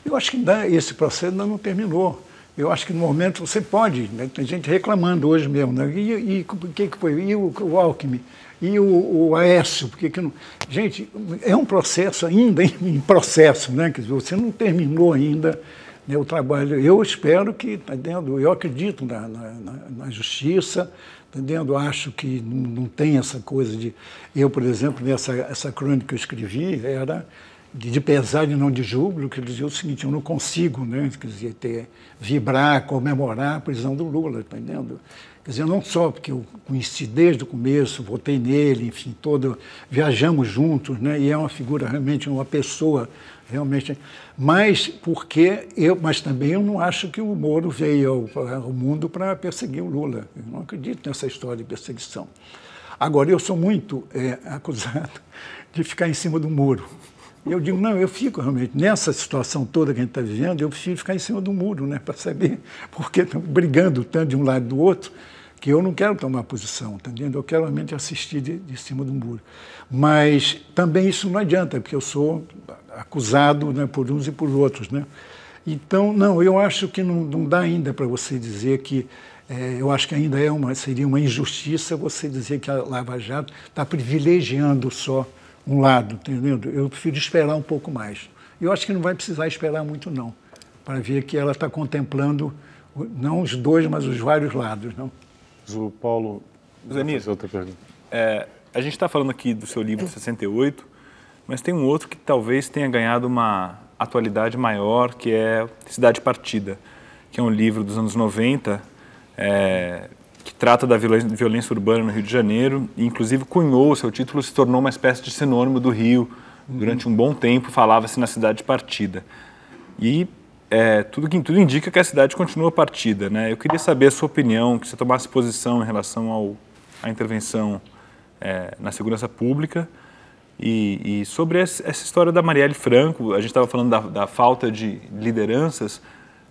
Eu acho que esse processo ainda não terminou. Eu acho que no momento você pode, né? Tem gente reclamando hoje mesmo, né? E o que foi? E o Alckmin? E o Aécio? Por que não... Gente, é um processo ainda em processo, né? Quer dizer, você não terminou ainda, né, o trabalho. Eu espero que, tá dentro, eu acredito na justiça. Entendendo? Acho que não tem essa coisa de... Eu, por exemplo, essa crônica que eu escrevi era de pesar e não de júbilo, que dizia o seguinte, eu não consigo, né? Quer dizer, vibrar, comemorar a prisão do Lula, tá entendendo? Quer dizer, não só porque eu conheci desde o começo, votei nele, enfim, viajamos juntos, né? E é uma figura realmente, uma pessoa realmente... Mas também eu não acho que o Moro veio ao mundo para perseguir o Lula. Eu não acredito nessa história de perseguição. Agora, eu sou muito acusado de ficar em cima do muro. Eu digo, não, eu fico realmente, nessa situação toda que a gente está vivendo, eu prefiro ficar em cima do muro, né, para saber, porque estão brigando tanto de um lado e do outro, que eu não quero tomar posição, tá entendendo? Eu quero realmente assistir de cima do muro. Mas também isso não adianta, porque eu sou acusado, né, por uns e por outros, né? Então, não, eu acho que não dá ainda para você dizer que... eu acho que ainda seria uma injustiça você dizer que a Lava Jato está privilegiando só um lado, entendeu? Eu prefiro esperar um pouco mais. Eu acho que não vai precisar esperar muito, não, para ver que ela está contemplando não os dois, mas os vários lados, não? O Paulo... Zoenir, outra pergunta. A gente está falando aqui do seu livro 68, mas tem um outro que talvez tenha ganhado uma atualidade maior, que é Cidade Partida, que é um livro dos anos 90, que trata da violência urbana no Rio de Janeiro, e inclusive cunhou o seu título, se tornou uma espécie de sinônimo do Rio. Durante um bom tempo falava-se na Cidade Partida. E tudo indica que a cidade continua partida, né? Eu queria saber a sua opinião, que você tomasse posição em relação à intervenção na segurança pública e sobre essa história da Marielle Franco. A gente estava falando da falta de lideranças.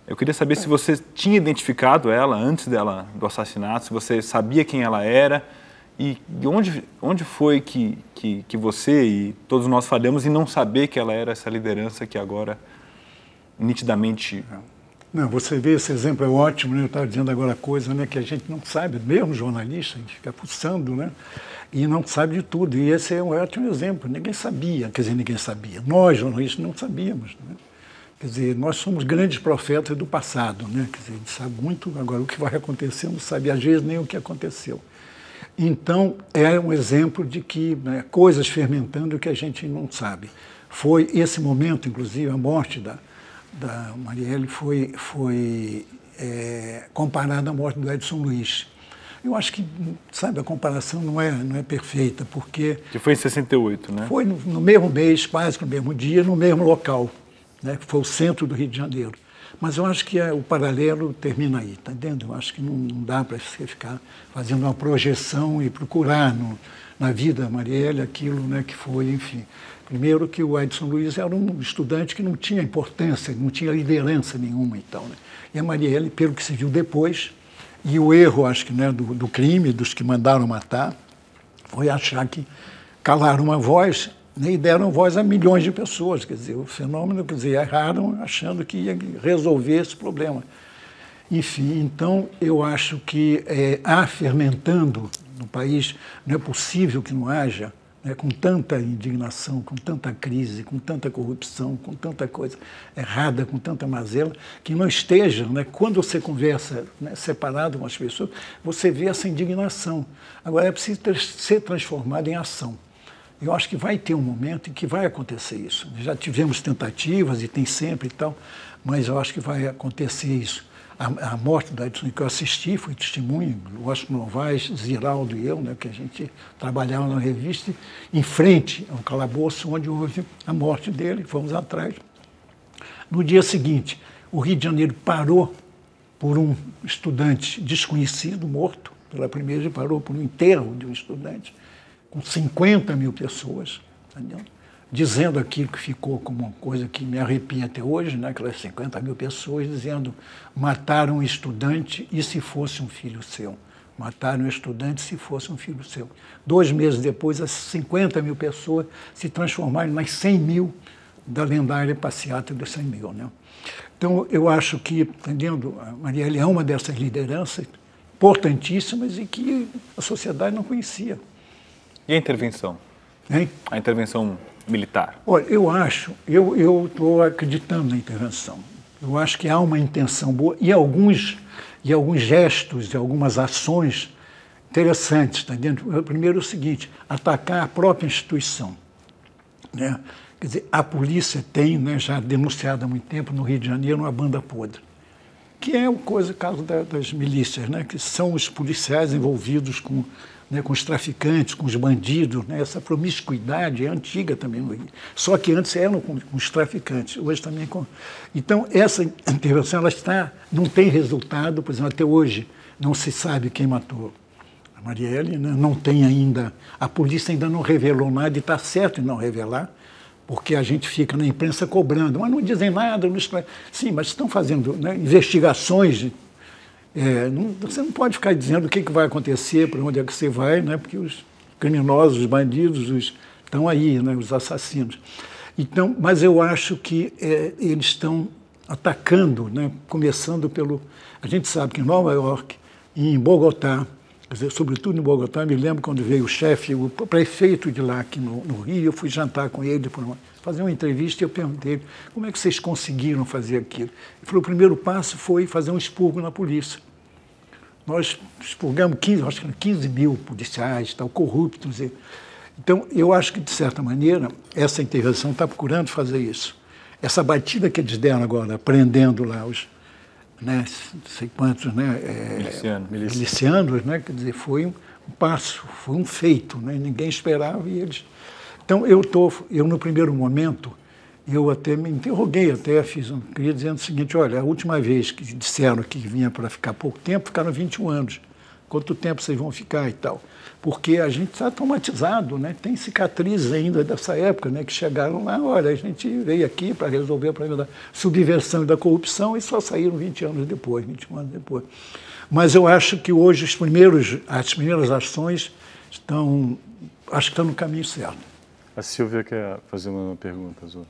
Eu queria saber se você tinha identificado ela antes do assassinato, se você sabia quem ela era e onde foi que você e todos nós falhamos em não saber que ela era essa liderança que agora nitidamente... Não, você vê, esse exemplo é ótimo, né? Eu estava dizendo agora coisa, né, que a gente não sabe, mesmo jornalista, a gente fica fuçando, né? E não sabe de tudo. E esse é um ótimo exemplo. Ninguém sabia, quer dizer, ninguém sabia. Nós, jornalistas, não sabíamos, né? Quer dizer, nós somos grandes profetas do passado, né? Quer dizer, a gente sabe muito, agora o que vai acontecer, não sabe às vezes nem o que aconteceu. Então, é um exemplo de que, né, coisas fermentando que a gente não sabe. Foi esse momento, inclusive, a morte da Marielle foi comparada à morte do Edson Luiz. Eu acho que, sabe, a comparação não é perfeita, porque... Que foi em 68, né? Foi no mesmo mês, quase no mesmo dia, no mesmo local, né, que foi o centro do Rio de Janeiro. Mas eu acho que o paralelo termina aí, tá entendendo? Eu acho que não dá para você ficar fazendo uma projeção e procurar na vida da Marielle aquilo, né, que foi, enfim. Primeiro que o Edson Luiz era um estudante que não tinha importância, não tinha liderança nenhuma, então, né? E a Marielle, pelo que se viu depois, e o erro, acho que, né, do crime, dos que mandaram matar, foi achar que calaram uma voz, né, e deram voz a milhões de pessoas. Quer dizer, o fenômeno, quer dizer, erraram achando que ia resolver esse problema. Enfim, então, eu acho que há fermentando no país, não é possível que não haja, né, com tanta indignação, com tanta crise, com tanta corrupção, com tanta coisa errada, com tanta mazela, que não esteja, né, quando você conversa, né, separado com as pessoas, você vê essa indignação. Agora, é preciso ser transformado em ação. Eu acho que vai ter um momento em que vai acontecer isso. Já tivemos tentativas, e tem sempre e tal, mas eu acho que vai acontecer isso. A morte da Edson, que eu assisti, fui testemunho, o Washington Novaes, Ziraldo e eu, né, que a gente trabalhava na revista, em frente ao calabouço onde houve a morte dele, fomos atrás. No dia seguinte, o Rio de Janeiro parou por um estudante desconhecido, morto, pela primeira vez parou por um enterro de um estudante, com 50 mil pessoas, entendeu? Dizendo aquilo que ficou como uma coisa que me arrepia até hoje, né? Aquelas 50 mil pessoas dizendo: mataram um estudante e se fosse um filho seu. Mataram um estudante se fosse um filho seu. 2 meses depois, as 50 mil pessoas se transformaram nas 100 mil da lendária passeata dos 100 mil. Né? Então, eu acho que, entendendo, a Marielle é uma dessas lideranças importantíssimas e que a sociedade não conhecia. E a intervenção? Hein? A intervenção militar? Olha, eu estou acreditando na intervenção. Eu acho que há uma intenção boa e alguns gestos e algumas ações interessantes, tá entendendo? Primeiro o seguinte, atacar a própria instituição, né? Quer dizer, a polícia tem, né, já denunciado há muito tempo no Rio de Janeiro uma banda podre, que é o caso das milícias, né, que são os policiais envolvidos com os traficantes, com os bandidos, né? Essa promiscuidade é antiga também no Rio. Só que antes eram com os traficantes, hoje também com... Então, essa intervenção não tem resultado, por exemplo, até hoje não se sabe quem matou a Marielle, né? Não tem ainda, a polícia ainda não revelou nada, e está certo em não revelar, porque a gente fica na imprensa cobrando, mas não dizem nada, sim, mas estão fazendo, né, investigações. Você não pode ficar dizendo o que vai acontecer, para onde é que você vai, né? Porque os criminosos, os bandidos estão aí, né? Os assassinos. Então, mas eu acho que eles estão atacando, né? Começando pelo... A gente sabe que em Nova York e em Bogotá, quer dizer, sobretudo em Bogotá, me lembro quando veio o chefe, o prefeito de lá aqui no Rio, eu fui jantar com ele para fazer uma entrevista e eu perguntei ele, como é que vocês conseguiram fazer aquilo? Ele falou, o primeiro passo foi fazer um expurgo na polícia. Nós expurgamos 15 mil policiais, corruptos. Então, eu acho que, de certa maneira, essa intervenção está procurando fazer isso. Essa batida que eles deram agora, prendendo lá os, né, não sei quantos, né, milicianos, né, quer dizer, foi um passo, foi um feito, né, ninguém esperava e eles... Então, eu no primeiro momento, eu até me interroguei, queria dizendo o seguinte, olha, a última vez que disseram que vinha para ficar pouco tempo, ficaram 21 anos. Quanto tempo vocês vão ficar e tal? Porque a gente está traumatizado, né? Tem cicatrizes ainda dessa época, né? Que chegaram lá, olha, a gente veio aqui para resolver o problema da subversão e da corrupção e só saíram 20 anos depois, 21 anos depois. Mas eu acho que hoje as primeiras ações acho que estão no caminho certo. A Silvia quer fazer uma pergunta, Zô.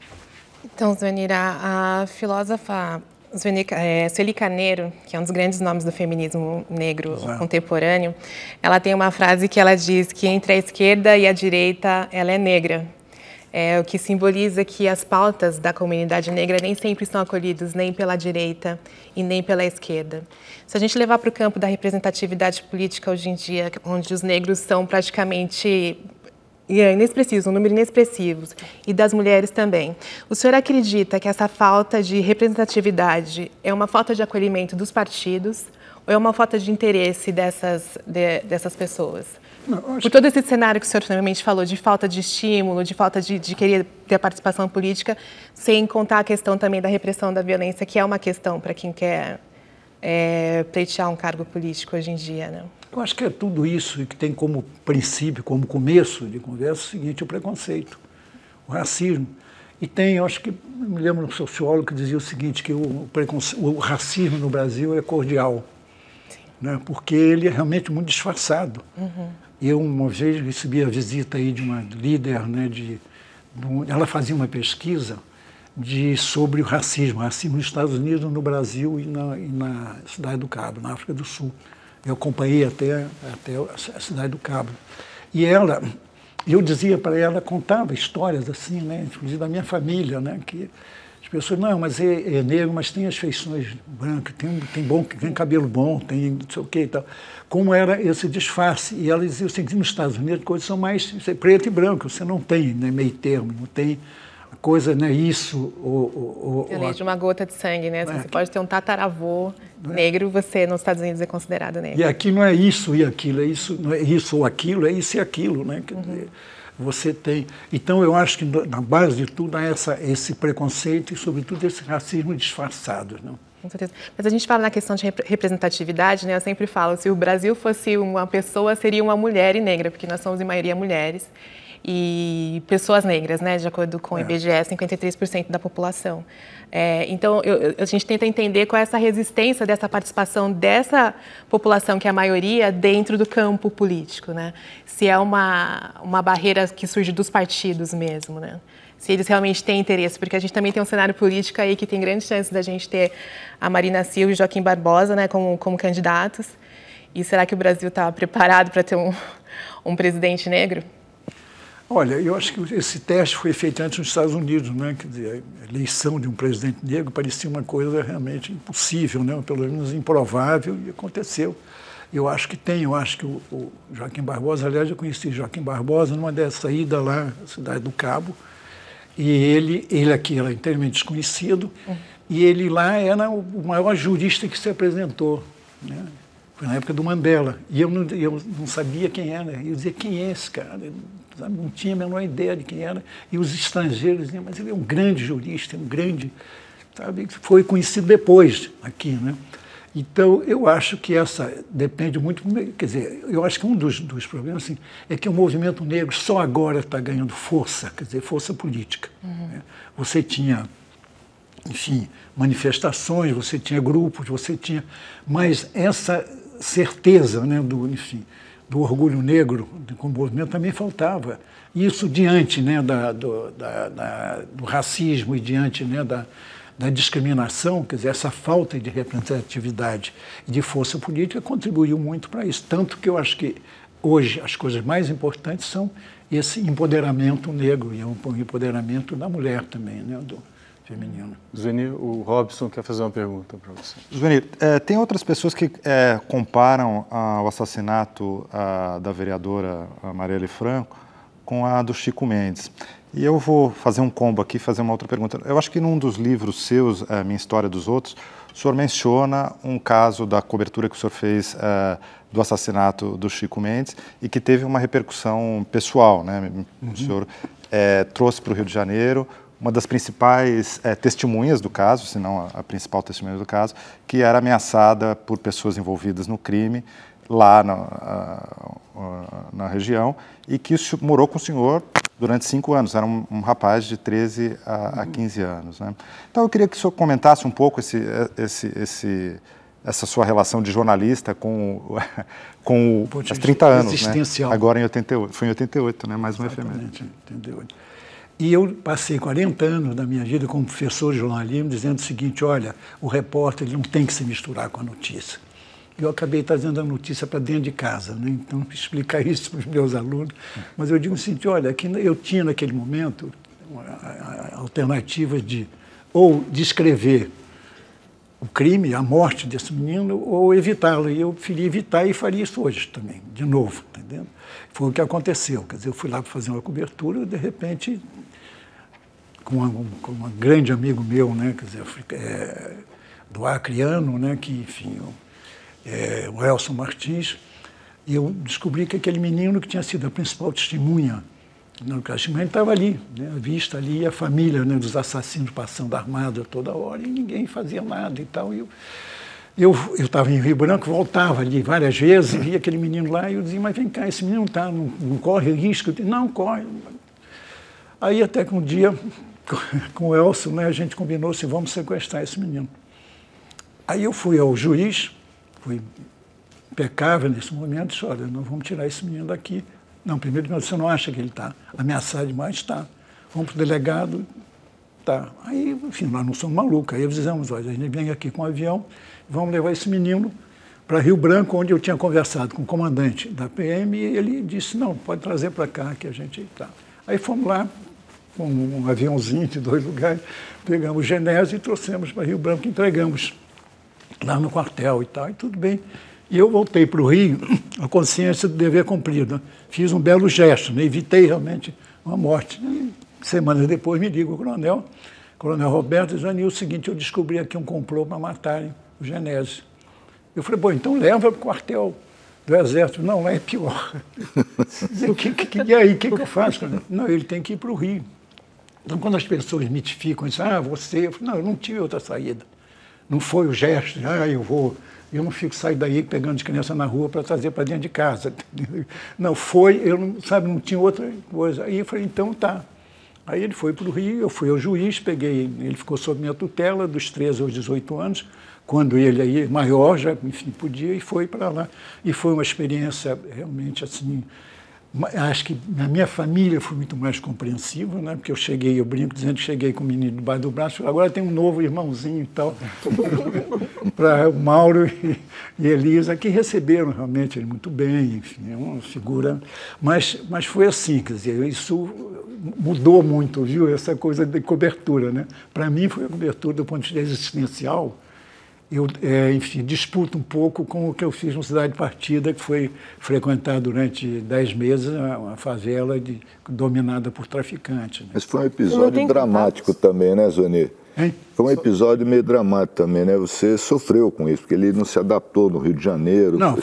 Então, Zuenir, a filósofa Sueli Carneiro, que é um dos grandes nomes do feminismo negro contemporâneo, ela tem uma frase que ela diz que entre a esquerda e a direita ela é negra. O que simboliza que as pautas da comunidade negra nem sempre são acolhidas nem pela direita e nem pela esquerda. Se a gente levar para o campo da representatividade política hoje em dia, onde os negros são praticamente inexpressivos, um número inexpressivo, e das mulheres também. O senhor acredita que essa falta de representatividade é uma falta de acolhimento dos partidos ou é uma falta de interesse dessas pessoas? Não, Por todo esse cenário que o senhor realmente falou, de falta de estímulo, de falta de querer ter a participação política, sem contar a questão também da repressão da violência, que é uma questão para quem quer pleitear um cargo político hoje em dia, né? Eu acho que é tudo isso que tem como princípio, como começo de conversa, o seguinte, o preconceito, o racismo. E tem, eu acho que, me lembro de um sociólogo que dizia o seguinte, que o racismo no Brasil é cordial, né? Porque ele é realmente muito disfarçado. Eu, uma vez, recebi a visita aí de uma líder, né, ela fazia uma pesquisa sobre o racismo nos Estados Unidos, no Brasil e na Cidade do Cabo, na África do Sul. Eu acompanhei até a Cidade do Cabo. E eu dizia para ela, contava histórias assim, né, inclusive da minha família, né, que as pessoas, não, mas é negro, mas tem as feições brancas, tem cabelo bom, tem não sei o que e tal. Como era esse disfarce. E ela dizia o seguinte, nos Estados Unidos as coisas são mais preto e branco, você não tem, né, meio termo, não tem coisa, né, isso Além de uma gota de sangue, né? Você pode ter um tataravô negro, você nos Estados Unidos é considerado negro. E aqui não é isso e aquilo, não é isso ou aquilo, é isso e aquilo, né? Quer dizer, você tem. Então eu acho que na base de tudo há esse preconceito e, sobretudo, esse racismo disfarçado, não? Com certeza. Mas a gente fala na questão de representatividade, né? Eu sempre falo, se o Brasil fosse uma pessoa, seria uma mulher e negra, porque nós somos em maioria mulheres. E pessoas negras, né, de acordo com o IBGE, 53% da população. Então, a gente tenta entender qual é essa resistência dessa participação dessa população, que é a maioria, dentro do campo político, né? Se é uma barreira que surge dos partidos mesmo, né? Se eles realmente têm interesse, porque a gente também tem um cenário político aí que tem grandes chances da gente ter a Marina Silva e o Joaquim Barbosa, né, como candidatos. E será que o Brasil está preparado para ter um presidente negro? Olha, eu acho que esse teste foi feito antes nos Estados Unidos, né? Quer dizer, a eleição de um presidente negro parecia uma coisa realmente impossível, né? Pelo menos improvável, e aconteceu. Eu acho que o Joaquim Barbosa, aliás, eu conheci Joaquim Barbosa numa dessa ida lá na Cidade do Cabo, e ele aqui era inteiramente desconhecido, e ele lá era o maior jurista que se apresentou, né? Foi na época do Mandela, e eu não sabia quem era, eu dizia, quem é esse cara? Não tinha a menor ideia de quem era, e os estrangeiros diziam, mas ele é um grande jurista, sabe? Foi conhecido depois aqui, né? Então, eu acho que depende muito, quer dizer, eu acho que um dos problemas assim, é que o movimento negro só agora está ganhando força, quer dizer, força política. Né? Você tinha, enfim, manifestações, você tinha grupos, mas essa certeza, né, do orgulho negro como movimento também faltava. Isso diante, né, do racismo e diante, né, da discriminação, quer dizer, essa falta de representatividade e de força política contribuiu muito para isso. Tanto que eu acho que hoje as coisas mais importantes são esse empoderamento negro e o empoderamento da mulher também, né, do feminino. Zuenir, o Robson quer fazer uma pergunta para você. Zuenir, tem outras pessoas que comparam o assassinato da vereadora Marielle Franco com a do Chico Mendes. E eu vou fazer um combo aqui, fazer uma outra pergunta. Eu acho que num dos livros seus, Minha História dos Outros, o senhor menciona um caso da cobertura que o senhor fez do assassinato do Chico Mendes e que teve uma repercussão pessoal, né? O senhor trouxe para o Rio de Janeiro uma das principais testemunhas do caso, se não a principal testemunha do caso, que era ameaçada por pessoas envolvidas no crime lá na região e que morou com o senhor durante 5 anos. Era um rapaz de 13 a 15 anos. Né? Então, eu queria que o senhor comentasse um pouco essa sua relação de jornalista com os 30 anos, né? Agora em 88. Foi em 88, né? Mais um efeméride. 88. E eu passei 40 anos da minha vida como professor de jornalismo dizendo o seguinte, olha, o repórter ele não tem que se misturar com a notícia. Eu acabei trazendo a notícia para dentro de casa, né? Então, explicar isso para os meus alunos. Mas eu digo o seguinte, olha, que eu tinha naquele momento alternativas de ou descrever o crime, a morte desse menino, ou evitá-lo. E eu preferi evitar e faria isso hoje também, de novo, entendeu? Foi o que aconteceu. Quer dizer, eu fui lá para fazer uma cobertura e, de repente, com um grande amigo meu, né, quer dizer, do acreano, né, que, enfim, o Elson Martins, e eu descobri que aquele menino que tinha sido a principal testemunha no Caximã estava ali, né, vista ali, a família, né, dos assassinos passando armada toda hora e ninguém fazia nada e tal. Eu estava em Rio Branco, voltava ali várias vezes, via aquele menino lá e eu dizia, mas vem cá, esse menino não corre risco? Eu disse, não, corre. Aí até que um dia, com o Elson, né, a gente combinou assim, vamos sequestrar esse menino. Aí eu fui ao juiz, fui impecável nesse momento, disse, olha, nós vamos tirar esse menino daqui. Não, primeiro você não acha que ele está ameaçado demais? Está. Vamos para o delegado, tá. Aí, enfim, nós não somos malucos. Aí avisamos, olha, a gente vem aqui com um avião, vamos levar esse menino para Rio Branco, onde eu tinha conversado com o comandante da PM, e ele disse, não, pode trazer para cá, que a gente está. Aí fomos lá, com um aviãozinho de 2 lugares, pegamos o Genésio e trouxemos para Rio Branco, entregamos lá no quartel e tal, e tudo bem. E eu voltei para o Rio, a consciência do dever cumprido. Fiz um belo gesto, né? Evitei realmente uma morte. E, semanas depois me liga o coronel Roberto, dizendo, o seguinte, eu descobri aqui um complô para matarem o Genésio. Eu falei, bom, então leva para o quartel do Exército. Não, lá é pior. E aí, o que eu faço? Não, ele tem que ir para o Rio. Então, quando as pessoas mitificam, dizem, você... Eu falo, não, eu não tive outra saída. Não foi o gesto, eu não fico saindo daí pegando as crianças na rua para trazer para dentro de casa. Não, não tinha outra coisa. Aí eu falei, então tá. Aí ele foi para o Rio, eu fui ao juiz, ele ficou sob minha tutela dos 13 aos 18 anos, quando ele aí, maior, já, enfim, podia, e foi para lá. E foi uma experiência realmente assim... Acho que a minha família foi muito mais compreensiva, né? Porque eu brinco dizendo que cheguei com o menino debaixo do braço, agora tem um novo irmãozinho e tal, para o Mauro e Elisa, que receberam realmente ele muito bem, enfim, é uma figura. Mas foi assim, quer dizer, isso mudou muito, viu? Essa coisa de cobertura, né? Para mim foi a cobertura do ponto de vista existencial. Eu, enfim, disputo um pouco com o que eu fiz no Cidade Partida, que foi frequentar durante 10 meses uma favela dominada por traficantes. Né? Mas foi um episódio dramático também, né, Zoni? Hein? Foi um episódio meio dramático também, né? Você sofreu com isso, porque ele não se adaptou no Rio de Janeiro. Não,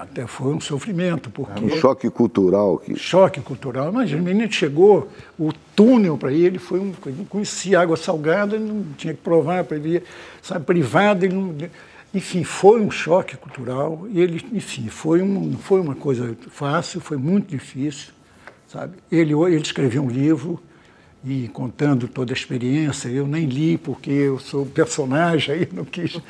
até foi um sofrimento. Porque um choque cultural. Choque cultural. Imagina, o menino chegou, o túnel para ele foi ele não conhecia água salgada, ele não tinha que provar para ele, sabe, privado, ele não... Enfim, foi um choque cultural, e ele, enfim, não foi uma coisa fácil, foi muito difícil, sabe? Ele escreveu um livro, e contando toda a experiência, eu nem li porque eu sou personagem, aí não quis.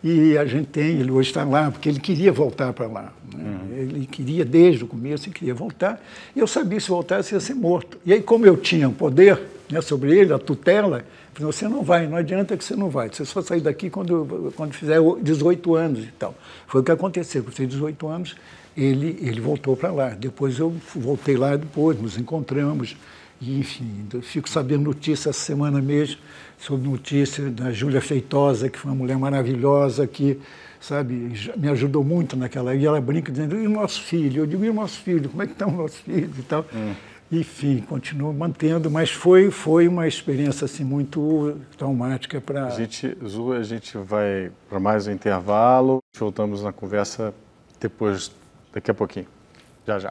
E ele hoje está lá, porque ele queria voltar para lá. Né? Ele queria, desde o começo, ele queria voltar. E eu sabia que se voltasse ia ser morto. E aí, como eu tinha o poder, né, sobre ele, a tutela, eu falei, você não vai, não adianta que você não vai. Você só sair daqui quando fizer 18 anos e tal. Foi o que aconteceu, quando eu fiz 18 anos, ele voltou para lá. Depois eu voltei lá, nos encontramos. E, enfim, eu fico sabendo notícia essa semana mesmo, sobre notícia da Júlia Feitosa, que foi uma mulher maravilhosa, que, sabe, me ajudou muito naquela... E ela brinca dizendo, e o nosso filho? Eu digo, e o nosso filho? Como é que está o nosso filho? E tal. Enfim, continuo mantendo, mas foi uma experiência assim, muito traumática para... A gente vai para mais um intervalo, voltamos na conversa daqui a pouquinho. Já.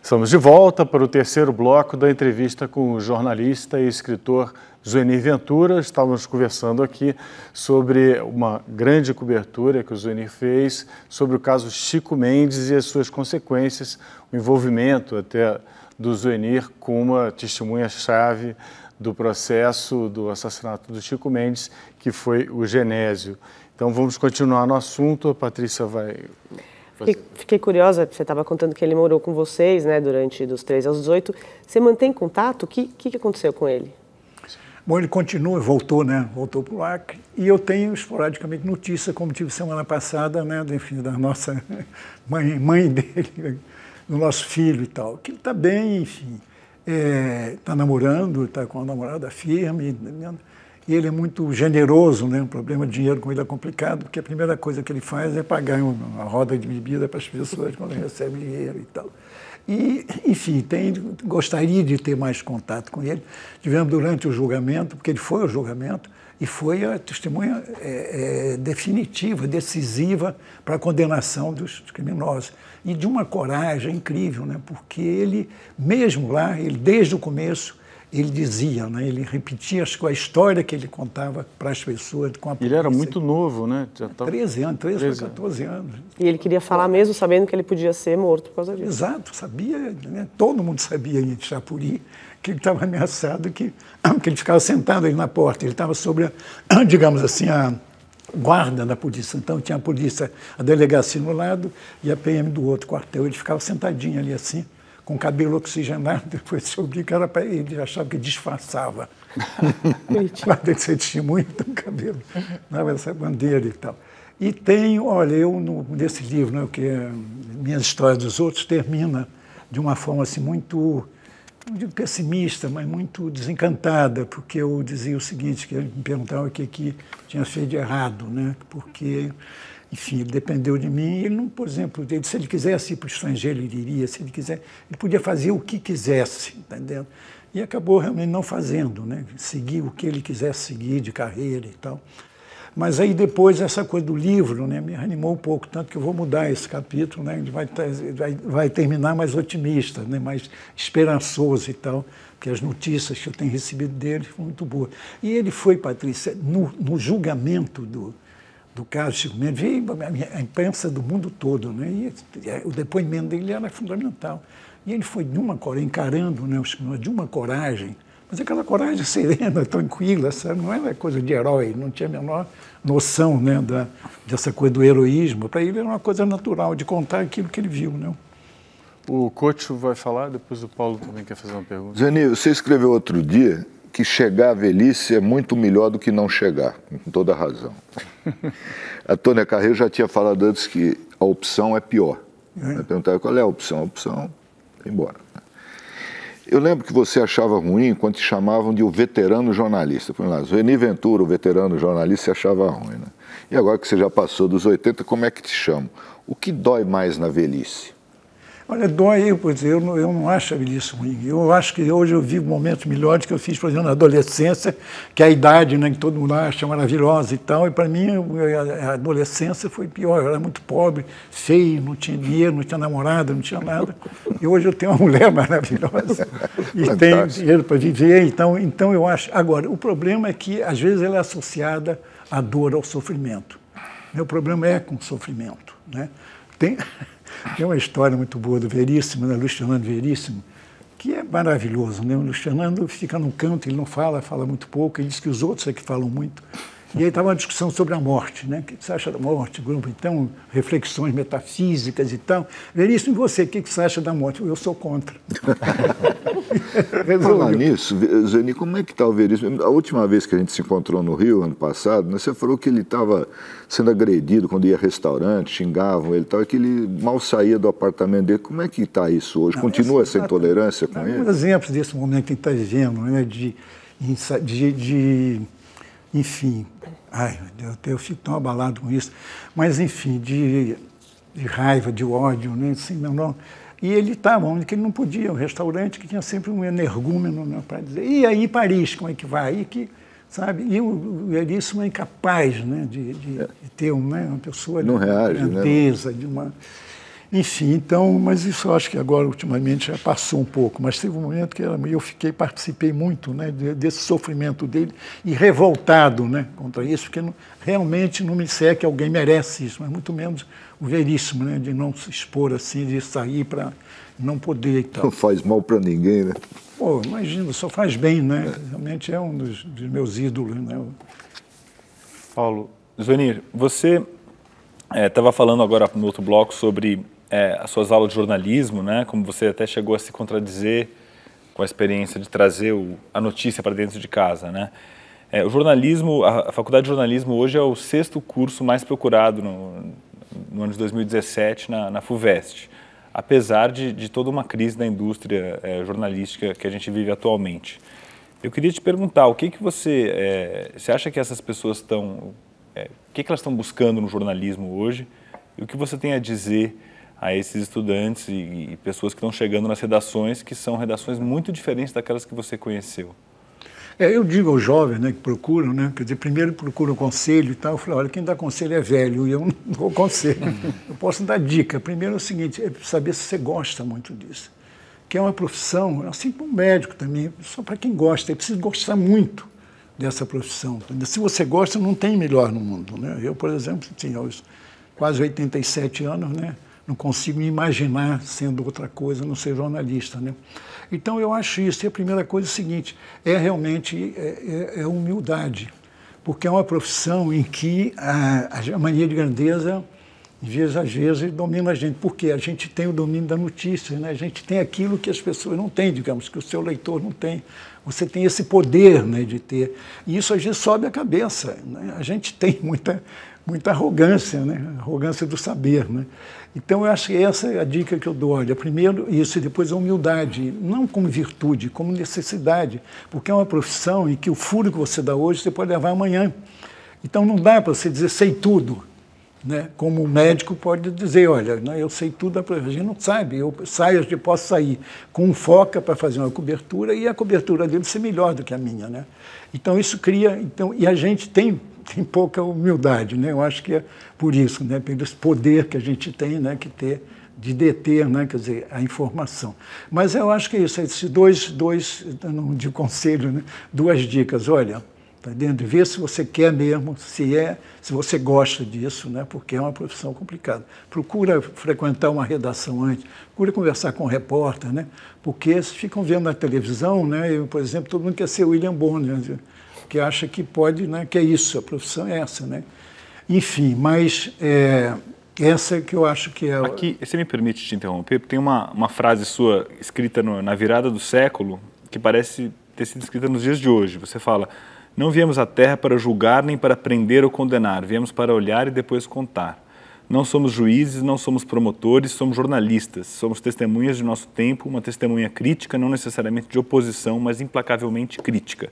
Estamos de volta para o terceiro bloco da entrevista com o jornalista e escritor Zuenir Ventura. Estávamos conversando aqui sobre uma grande cobertura que o Zuenir fez sobre o caso Chico Mendes e as suas consequências, o envolvimento até do Zuenir com uma testemunha-chave do processo do assassinato do Chico Mendes, que foi o Genésio. Então vamos continuar no assunto, a Patrícia vai... Fiquei curiosa, você estava contando que ele morou com vocês, né, durante dos 13 aos 18. Você mantém contato? O que aconteceu com ele? Bom, ele continua, voltou, né? Voltou para o Acre. E eu tenho esporadicamente notícia, como tive semana passada, né? Enfim, da nossa mãe dele, do nosso filho e tal. Que ele está bem, enfim. Está namorando, está com uma namorada firme. E ele é muito generoso, né? O problema de dinheiro com ele é complicado, porque a primeira coisa que ele faz é pagar uma roda de bebida para as pessoas quando recebe dinheiro e tal. E, enfim, gostaria de ter mais contato com ele. Tivemos durante o julgamento, porque ele foi ao julgamento, e foi a testemunha definitiva, decisiva para a condenação dos criminosos. E de uma coragem incrível, né? Porque ele, mesmo lá, ele desde o começo, ele dizia, né? Ele repetia a história que ele contava para as pessoas com a polícia. Ele era muito novo, né? Já tava... 13 anos, 13 ou 14 anos. E ele queria falar mesmo sabendo que ele podia ser morto por causa disso. Exato, sabia, né? Todo mundo sabia em Chapuri que ele estava ameaçado, que ele ficava sentado ali na porta, ele estava sobre, digamos assim, a guarda da polícia. Então tinha a polícia, a delegacia no lado e a PM do outro quartel. Ele ficava sentadinho ali assim, com o cabelo oxigenado, depois soube que era para ele, achava que disfarçava. Guarda de ser testemunho, então o cabelo, dava essa bandeira e tal. E tenho, olha, nesse livro, né, que é Minhas Histórias dos Outros, termina de uma forma assim muito, não digo pessimista, mas muito desencantada, porque eu dizia o seguinte, que ele me perguntava o que tinha feito de errado, né, porque... Enfim, ele dependeu de mim e ele não, por exemplo, se ele quisesse ir para o estrangeiro, ele iria, se ele quiser, ele podia fazer o que quisesse, entendeu? E acabou realmente não fazendo, né? Seguir o que ele quisesse seguir de carreira e tal. Mas aí depois essa coisa do livro, né, me animou um pouco, tanto que eu vou mudar esse capítulo, né? Ele vai terminar mais otimista, né, mais esperançoso e tal, porque as notícias que eu tenho recebido dele foram muito boas. E ele foi, Patrícia, no julgamento do caso Chico Mendes, veio a imprensa do mundo todo, né? E o depoimento dele era fundamental. E ele foi de uma coragem, encarando, né, os criminosos, de uma coragem, mas aquela coragem serena, tranquila, sabe? Não era coisa de herói, não tinha a menor noção, né, dessa coisa do heroísmo. Para ele era uma coisa natural, de contar aquilo que ele viu, né? O Couto vai falar, depois o Paulo também quer fazer uma pergunta. Zuenir, você escreveu outro dia que chegar à velhice é muito melhor do que não chegar, com toda a razão. A Tônia Carreiro já tinha falado antes que a opção é pior. Eu perguntava qual é a opção. A opção é ir embora. Eu lembro que você achava ruim quando te chamavam de o veterano jornalista. Por lá, Zuenir Ventura, o veterano jornalista, você achava ruim, né? E agora que você já passou dos 80, como é que te chamam? O que dói mais na velhice? Olha, dói, pois eu não acho a velhice ruim. Eu acho que hoje eu vivo momentos melhores que eu fiz, por exemplo, na adolescência, que é a idade, né, que todo mundo acha maravilhosa e tal, e para mim a adolescência foi pior. Eu era muito pobre, feio, não tinha dinheiro, não tinha namorada, não tinha nada. E hoje eu tenho uma mulher maravilhosa e tenho dinheiro para viver. Então eu acho... Agora, o problema é que às vezes ela é associada à dor, ao sofrimento. Meu problema é com sofrimento, né? Tem uma história muito boa do Veríssimo, né, Luiz Fernando Veríssimo, que é maravilhoso, né? O Luiz Fernando fica num canto, ele não fala muito pouco, ele diz que os outros é que falam muito. E aí estava uma discussão sobre a morte, né? O que você acha da morte, grupo? Então, reflexões metafísicas e tal. Veríssimo, e você, o que você acha da morte? Eu sou contra. Falar nisso, Zuenir, como é que está o Veríssimo? A última vez que a gente se encontrou no Rio, ano passado, né, você falou que ele estava sendo agredido quando ia a restaurante, xingavam ele, que ele mal saía do apartamento dele. Como é que está isso hoje? Continua essa intolerância com ele? Um exemplo desse momento que a gente está vivendo, né, enfim, ai, meu Deus, eu fico tão abalado com isso, mas enfim, de raiva, de ódio, né, assim, não. E ele estava onde que ele não podia, um restaurante que tinha sempre um energúmeno, né, para dizer, e aí Paris, como é que vai? E que, sabe, e o Veríssimo é incapaz, né, de ter uma pessoa não reage, grandeza, né? de uma... Enfim, então, mas isso eu acho que agora, ultimamente, já passou um pouco. Mas teve um momento que eu participei muito, né, desse sofrimento dele e revoltado, né, contra isso, porque realmente não me disser que alguém merece isso, mas muito menos o Veríssimo, né, de não se expor assim, de sair para não poder e tal. Não faz mal para ninguém, né? Pô, imagina, só faz bem, né? Realmente é um dos meus ídolos, né? Paulo, Zuenir, você estava falando agora no outro bloco sobre as suas aulas de jornalismo, né? Como você até chegou a se contradizer com a experiência de trazer a notícia para dentro de casa, né? O jornalismo, a Faculdade de Jornalismo hoje é o 6º curso mais procurado no ano de 2017 na FUVEST, apesar de toda uma crise da indústria jornalística que a gente vive atualmente. Eu queria te perguntar, o que você acha que essas pessoas estão, o que elas estão buscando no jornalismo hoje e o que você tem a dizer a esses estudantes e pessoas que estão chegando nas redações, que são redações muito diferentes daquelas que você conheceu? Eu digo aos jovens, né, que procuram, né, quer dizer, primeiro procuram conselho e tal, eu falo, olha, quem dá conselho é velho, e eu não dou conselho. Eu posso dar dica. Primeiro é o seguinte, é saber se você gosta muito disso. Que é uma profissão, assim como um médico também, só para quem gosta, é preciso gostar muito dessa profissão. Se você gosta, não tem melhor no mundo, né? Eu, por exemplo, tinha aos quase 87 anos, né? Não consigo me imaginar sendo outra coisa, não ser jornalista, né? Então, eu acho isso. E a primeira coisa é o seguinte, realmente humildade, porque é uma profissão em que a mania de grandeza, às vezes, domina a gente. Porque a gente tem o domínio da notícia, né? A gente tem aquilo que as pessoas não têm, digamos, que o seu leitor não tem. Você tem esse poder, né, de ter. E isso, às vezes, sobe a cabeça, né? A gente tem muita arrogância, né? Arrogância do saber, né? Então, eu acho que essa é a dica que eu dou. Olha, primeiro isso e depois a humildade, não como virtude, como necessidade, porque é uma profissão em que o furo que você dá hoje, você pode levar amanhã. Então, não dá para você dizer, sei tudo, né? Como o médico pode dizer, olha, né, eu sei tudo, a gente não sabe, eu posso sair com um foca para fazer uma cobertura e a cobertura dele ser melhor do que a minha, né? Então, isso cria... e a gente tem pouca humildade, né? Eu acho que é por isso, né? Pelo poder que a gente tem, né? Que ter, de deter, né? Quer dizer, a informação. Mas eu acho que é isso, esses dois de conselho, né? 2 dicas, olha, tá dentro, vê se você quer mesmo, se você gosta disso, né? Porque é uma profissão complicada. Procura frequentar uma redação antes, procura conversar com o repórter, né? Porque eles ficam vendo na televisão, né? Eu, por exemplo, todo mundo quer ser William Bonner, né? Que acha que pode, né, que é isso, a profissão é essa, né? Enfim, mas essa que eu acho que é... Aqui, você me permite te interromper, tem uma frase sua escrita na virada do século que parece ter sido escrita nos dias de hoje. Você fala, não viemos à Terra para julgar nem para prender ou condenar, viemos para olhar e depois contar. Não somos juízes, não somos promotores, somos jornalistas, somos testemunhas de nosso tempo, uma testemunha crítica, não necessariamente de oposição, mas implacavelmente crítica.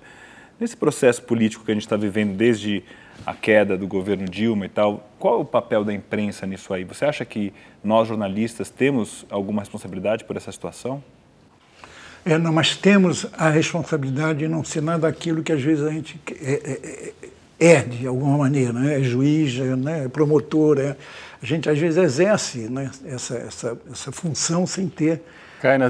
Nesse processo político que a gente está vivendo desde a queda do governo Dilma e tal, qual é o papel da imprensa nisso aí? Você acha que nós, jornalistas, temos alguma responsabilidade por essa situação? Não, mas temos a responsabilidade de não ser nada daquilo que às vezes a gente de alguma maneira, né? É juiz, né? É promotor, a gente às vezes exerce, né? essa função sem ter... Cai na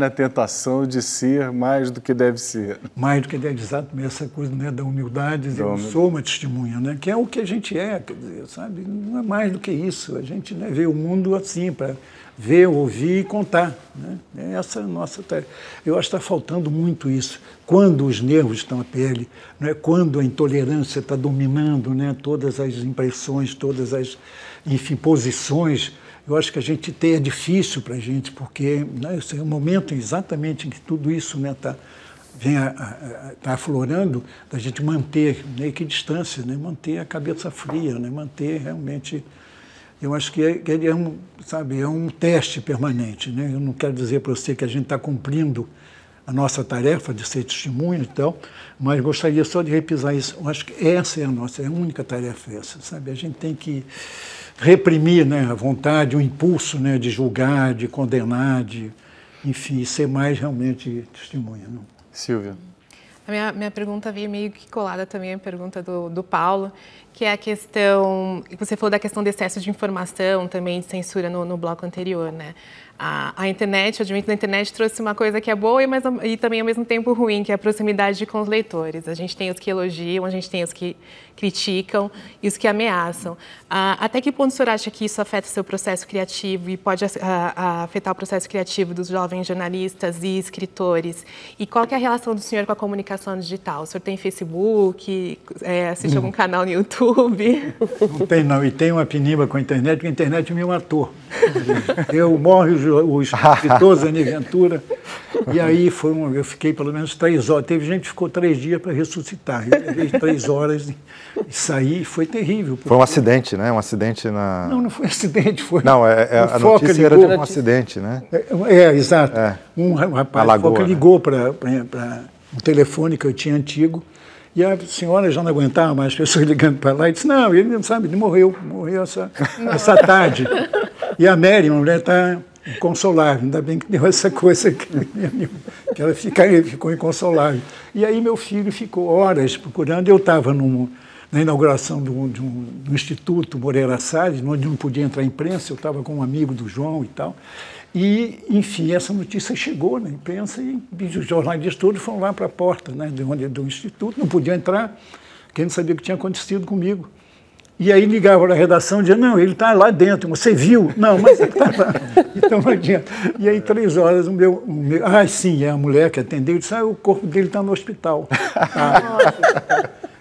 tentação de ser mais do que deve ser. Mais do que deve ser, exatamente, essa coisa, né, da humildade, dizer, eu sou uma testemunha, né, que é o que a gente é, quer dizer, sabe? Não é mais do que isso. A gente, né, vê o mundo assim, para ver, ouvir e contar, né? Essa é a nossa tarefa. Eu acho que está faltando muito isso. Quando os nervos estão à pele, né, quando a intolerância está dominando, né, todas as impressões, todas as, enfim, posições. Eu acho que a gente é difícil para a gente, porque, né, esse é o momento exatamente em que tudo isso, né, tá aflorando, da gente manter, né, que distância, né, manter a cabeça fria, né, manter realmente... Eu acho que é um teste permanente, né? Eu não quero dizer para você que a gente está cumprindo a nossa tarefa de ser testemunho e tal, mas gostaria só de repisar isso. Eu acho que essa é a única tarefa essa, sabe? A gente tem que reprimir, né, a vontade, o impulso, né, de julgar, de condenar, enfim, ser mais realmente testemunha. Não? Silvia. A minha pergunta veio meio que colada também a pergunta do Paulo, que é a questão, você falou da questão do excesso de informação, também de censura no bloco anterior, né? A internet, o advento da internet trouxe uma coisa que é boa e também ao mesmo tempo ruim, que é a proximidade com os leitores. A gente tem os que elogiam, a gente tem os que criticam e os que ameaçam. Até que ponto o senhor acha que isso afeta o seu processo criativo e pode afetar o processo criativo dos jovens jornalistas e escritores? E qual que é a relação do senhor com a comunicação digital? O senhor tem Facebook, assiste algum canal no YouTube? Não tem, não. E tem uma pinimba com a internet, porque a internet me matou. Eu morro o escritor Zuenir Ventura, e aí eu fiquei pelo menos 3 horas. Teve gente que ficou 3 dias para ressuscitar. Eu levei 3 horas e saí, foi terrível. Foi um acidente, né? Um acidente na... Não foi acidente, foi... Não, a notícia era de um acidente, né? Exato. Um rapaz Foca ligou para um telefone que eu tinha antigo, e a senhora já não aguentava mais as pessoas ligando para lá, e disse, não, ele não sabe, ele morreu essa tarde. E a Mary, uma mulher, está inconsolável, ainda bem que deu essa coisa que ela ficou inconsolável. E aí meu filho ficou horas procurando, eu estava na inauguração de um instituto Moreira Salles, onde não podia entrar a imprensa, eu estava com um amigo do João e tal, e, enfim, essa notícia chegou na imprensa e os jornalistas todos foram lá para a porta, né, do instituto, não podia entrar, porque não sabia o que tinha acontecido comigo. E aí ligava para a redação e dizia, não, ele está lá dentro, você viu? Não, mas ele está lá. Então não adianta. E aí 3 horas, sim, é a mulher que atendeu, disse, o corpo dele está no hospital.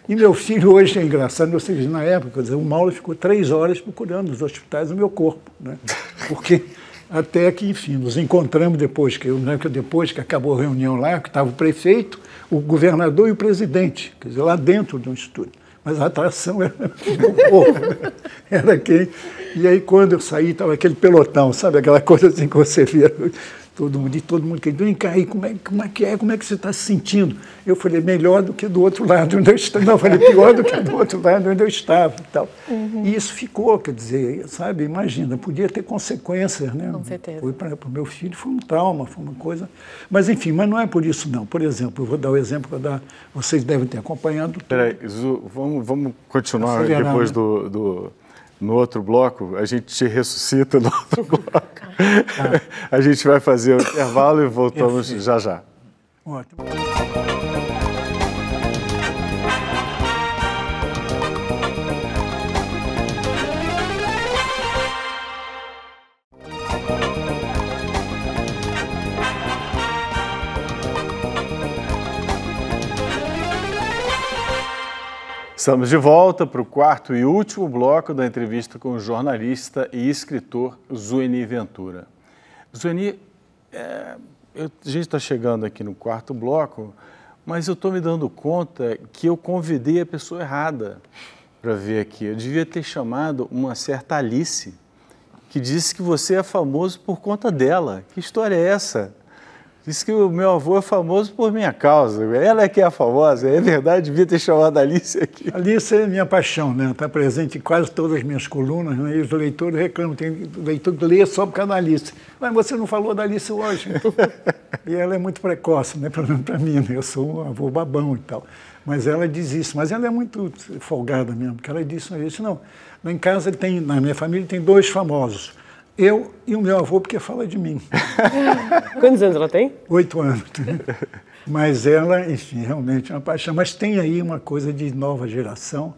E meu filho hoje é engraçado, vocês na época, quer dizer, o Mauro ficou 3 horas procurando nos hospitais o meu corpo, né? Porque até que, enfim, nos encontramos depois que acabou a reunião lá, que estava o prefeito, o governador e o presidente, quer dizer, lá dentro do instituto. Mas a atração era o povo, era quem. E aí, quando eu saí, estava aquele pelotão, sabe? Aquela coisa assim que você via todo mundo que vem cá, e como é que você está se sentindo? Eu falei, melhor do que do outro lado onde eu estava. Não, eu falei, pior do que do outro lado onde eu estava e tal. E isso ficou, quer dizer, sabe? Imagina, podia ter consequências, né? Com certeza. Para o meu filho foi um trauma, foi uma coisa... Mas, enfim, mas não é por isso, não. Por exemplo, eu vou dar o exemplo vocês devem ter acompanhado. Peraí, Zu, vamos continuar depois, né? No outro bloco, a gente te ressuscita no outro bloco. A gente vai fazer o intervalo e voltamos já já. Ótimo. Estamos de volta para o 4º e último bloco da entrevista com o jornalista e escritor Zuenir Ventura. Zuenir, a gente está chegando aqui no 4º bloco, mas eu estou me dando conta que eu convidei a pessoa errada para vir aqui. Eu devia ter chamado uma certa Alice, que disse que você é famoso por conta dela. Que história é essa? Diz que o meu avô é famoso por minha causa. Ela é que é a famosa. É verdade, devia ter chamado a Alice aqui. Alice é minha paixão, né? Está presente em quase todas as minhas colunas, né? E os leitores reclamam. Tem leitor que lê só por causa da Alice. Mas você não falou da Alice hoje. E ela é muito precoce, né? Para mim, né? Eu sou um avô babão e tal. Mas ela diz isso. Mas ela é muito folgada mesmo, porque ela disse isso. Não, lá em casa, na minha família, tem 2 famosos. Eu e o meu avô, porque fala de mim. Quantos anos ela tem? 8 anos. Mas ela, enfim, realmente é uma paixão. Mas tem aí uma coisa de nova geração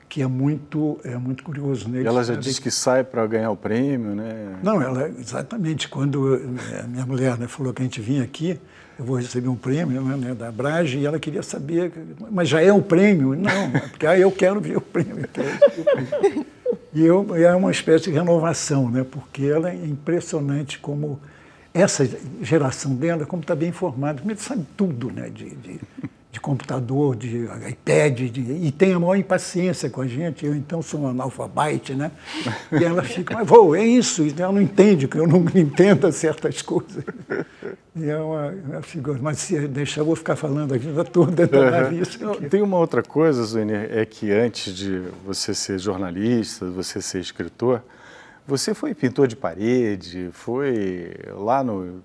que é muito curioso neles. Ela já disse que sai para ganhar o prêmio, né? Não, exatamente. Quando a minha mulher, né, falou que a gente vinha aqui, eu vou receber um prêmio, né, da Brage, e ela queria saber, mas já é o prêmio? Não, porque eu quero ver o prêmio. E é uma espécie de renovação, né? Porque ela é impressionante como essa geração dela, como está bem informada, como ele sabe tudo, né? De computador, de iPad, e tem a maior impaciência com a gente. Eu, então, sou um analfabete, né? E ela fica, mas, vô, é isso. E ela não entende, que eu não entendo certas coisas. E é uma figura. Mas se deixar, eu vou ficar falando a vida toda da Alice. Tem uma outra coisa, Zuenir, é que antes de você ser jornalista, você ser escritor, você foi pintor de parede, foi lá no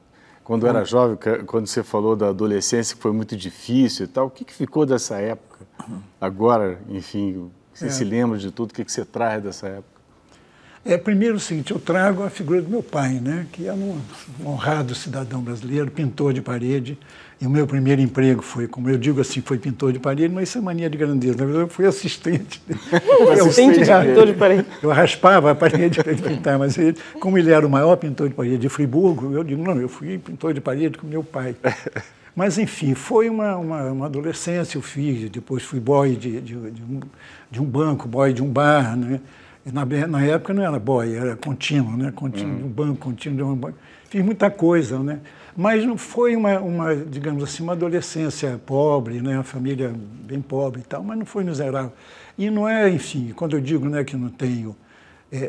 quando era jovem, quando você falou da adolescência, que foi muito difícil e tal, o que ficou dessa época? Agora, enfim, você se lembra de tudo, o que você traz dessa época? Primeiro o seguinte, eu trago a figura do meu pai, né, que é um honrado cidadão brasileiro, pintor de parede, e o meu primeiro emprego foi, como eu digo assim, foi pintor de parede, mas isso é mania de grandeza, na verdade eu fui assistente. Assistente de pintor de parede. Eu raspava a parede para ele pintar, mas ele, como ele era o maior pintor de parede de Friburgo, eu digo, não, eu fui pintor de parede com meu pai. Mas, enfim, foi uma adolescência, eu fiz, depois fui boy de um banco, boy de um bar, né? Na época não era boy, era contínuo, né? Contínuo de um banco, contínuo de um banco. Fiz muita coisa, né? Mas não foi digamos assim, uma adolescência pobre, né? Uma família bem pobre e tal, mas não foi miserável. E não é, enfim, quando eu digo, né, que não tenho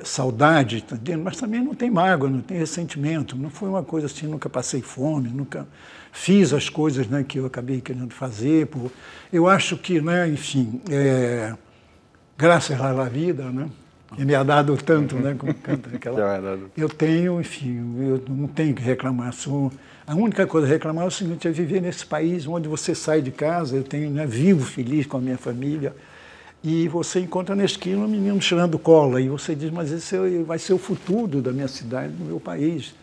saudade, mas também não tem mágoa, não tem ressentimento. Não foi uma coisa assim, nunca passei fome, nunca fiz as coisas, né, que eu acabei querendo fazer. Eu acho que, né, enfim, graças à vida, né? Que me ha dado tanto, né? Como canta aquela. Eu tenho, enfim, eu não tenho que reclamar. A única coisa a reclamar é o seguinte, é viver nesse país onde você sai de casa, eu tenho, né, vivo feliz com a minha família, e você encontra na esquina um menino cheirando cola, e você diz, mas esse vai ser o futuro da minha cidade, do meu país.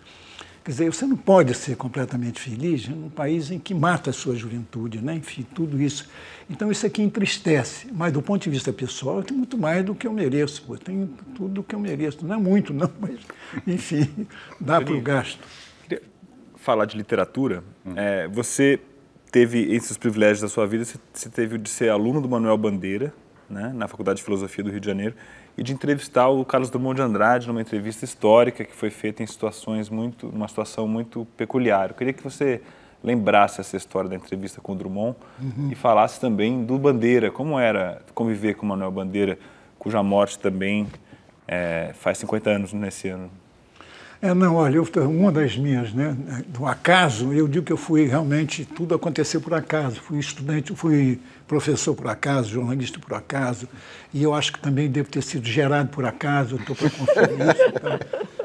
Quer dizer, você não pode ser completamente feliz num país em que mata a sua juventude, né? Enfim, tudo isso. Então, isso aqui entristece. Mas, do ponto de vista pessoal, eu tenho muito mais do que eu mereço. Eu tenho tudo o que eu mereço. Não é muito, não, mas, enfim, dá para o gasto. Queria falar de literatura. Você teve, entre os privilégios da sua vida, você teve o de ser aluno do Manuel Bandeira, né, na Faculdade de Filosofia do Rio de Janeiro, e de entrevistar o Carlos Drummond de Andrade numa entrevista histórica que foi feita em numa situação muito peculiar. Eu queria que você lembrasse essa história da entrevista com o Drummond e falasse também do Bandeira, como era conviver com o Manuel Bandeira, cuja morte também faz 50 anos nesse ano. Não, olha, uma das minhas, né, do acaso, eu digo que eu fui realmente, tudo aconteceu por acaso. Fui estudante, fui professor por acaso, jornalista por acaso, e eu acho que também devo ter sido gerado por acaso, estou para construir isso e tal.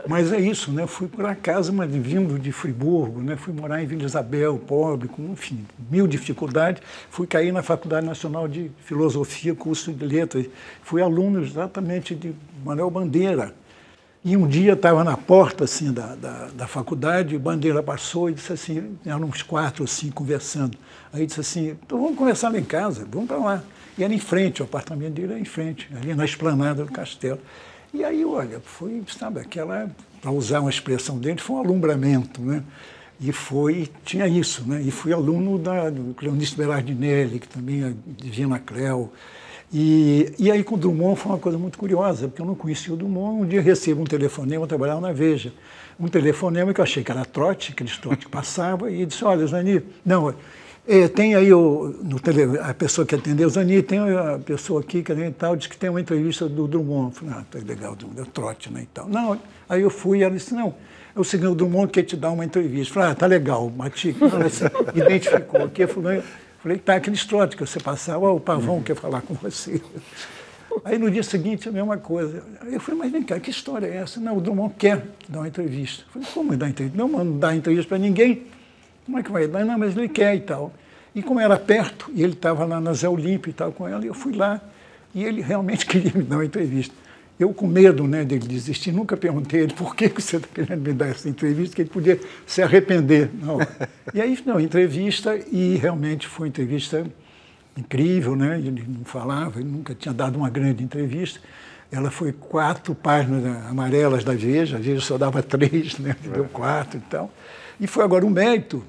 Mas é isso, né, fui por acaso, mas vindo de Friburgo, né, fui morar em Vila Isabel, pobre, com, enfim, mil dificuldades, fui cair na Faculdade Nacional de Filosofia, curso de Letras, fui aluno exatamente de Manuel Bandeira. E um dia estava na porta assim, da faculdade, o Bandeira passou e disse assim, eram uns 4 ou 5 conversando. Aí disse assim, então vamos conversar lá em casa, vamos para lá. E era em frente, o apartamento dele era em frente, ali na esplanada do castelo. E aí, olha, foi, sabe, aquela, para usar uma expressão dele, foi um alumbramento, né? E tinha isso, né? E fui aluno do Cleonice Berardinelli, que também é Divina Cleo. E aí com o Drummond foi uma coisa muito curiosa, porque eu não conhecia o Drummond. Um dia recebo um telefonema, eu trabalhava na Veja, um telefonema que eu achei que era trote, aqueles trote que passava, e disse, olha, Zani, não, tem aí a pessoa que atendeu, Zani, tem a pessoa aqui que tal, disse que tem uma entrevista do Drummond. Eu falei, tá legal, é trote, né, e tal. Não, aí eu fui e ela disse, não, é o seguinte, o Drummond quer te dar uma entrevista. Eu falei, tá legal, Mati, identificou aqui, eu falei, tá, aqueles trotes que você passava, o Pavão quer falar com você. Aí no dia seguinte, a mesma coisa. Eu falei, mas vem cá, que história é essa? Não, o Drummond quer dar uma entrevista. Eu falei, como dar entrevista? Não dá entrevista para ninguém. Como é que vai dar? Não, mas ele quer e tal. E como era perto, e ele estava lá na Zé Olímpio e tal com ela, eu fui lá e ele realmente queria me dar uma entrevista. Eu, com medo, né, dele desistir, nunca perguntei a ele por que você está querendo me dar essa entrevista, que ele podia se arrepender. Não. E aí, não, entrevista, e realmente foi uma entrevista incrível, né? Ele não falava, ele nunca tinha dado uma grande entrevista. Ela foi 4 páginas amarelas da Veja, a Veja só dava 3, né? Deu 4 e tal. E foi agora um mérito.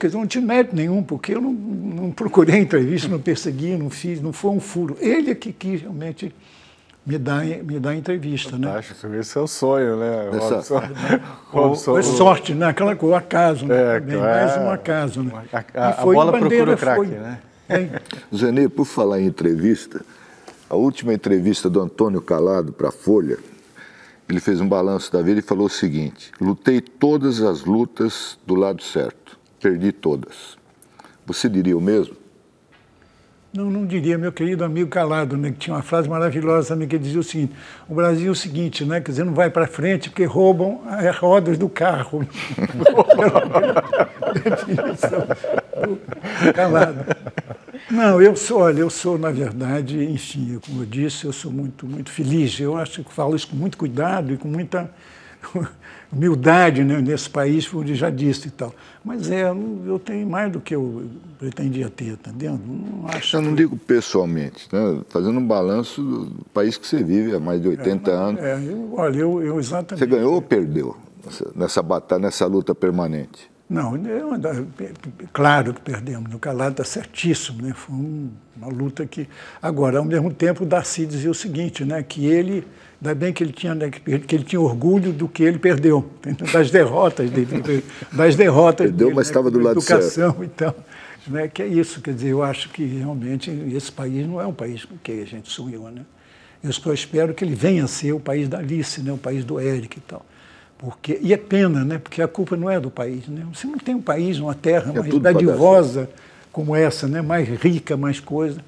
Quer dizer, não tinha mérito nenhum, porque eu não procurei entrevista, não persegui, não fiz, não foi um furo. Ele é que quis realmente me dá entrevista, né? Fantástico, esse é o sonho, né? Foi sorte, né? Aquela coisa, o acaso, né? Mais um acaso, né? A bola procura o craque, né? Zeni, por falar em entrevista, a última entrevista do Antônio Calado para a Folha, ele fez um balanço da vida e falou o seguinte, lutei todas as lutas do lado certo, perdi todas. Você diria o mesmo? Não diria, meu querido amigo Calado, né, que tinha uma frase maravilhosa também, que ele dizia o seguinte: o Brasil é o seguinte, né, quer dizer, não vai para frente porque roubam as rodas do carro. Definição do Calado. Não, eu sou, na verdade, enfim, como eu disse, eu sou muito, muito feliz. Eu acho que falo isso com muito cuidado e com muita humildade, né, nesse país, onde já disse e tal. Mas eu tenho mais do que eu pretendia ter, tá entendendo? Eu não digo pessoalmente, né? Fazendo um balanço do país que você vive há mais de 80 anos. Olha, eu exatamente... Você ganhou ou perdeu nessa batalha, nessa luta permanente? Não, claro que perdemos. O Calado está certíssimo, né? Foi uma luta que... Agora, ao mesmo tempo, o Darcy dizia o seguinte, né? Que ele... Ainda bem que ele tinha orgulho do que ele perdeu, das derrotas dele, perdeu, mas estava do lado certo. Então, né, que é isso, quer dizer, eu acho que realmente esse país não é um país com que a gente sonhou, né? Eu só espero que ele venha a ser o país da Alice, né, o país do Eric e tal. E é pena, né, porque a culpa não é do país, né? Você não tem um país, uma terra mais dadivosa como essa, né, mais rica, mais coisa.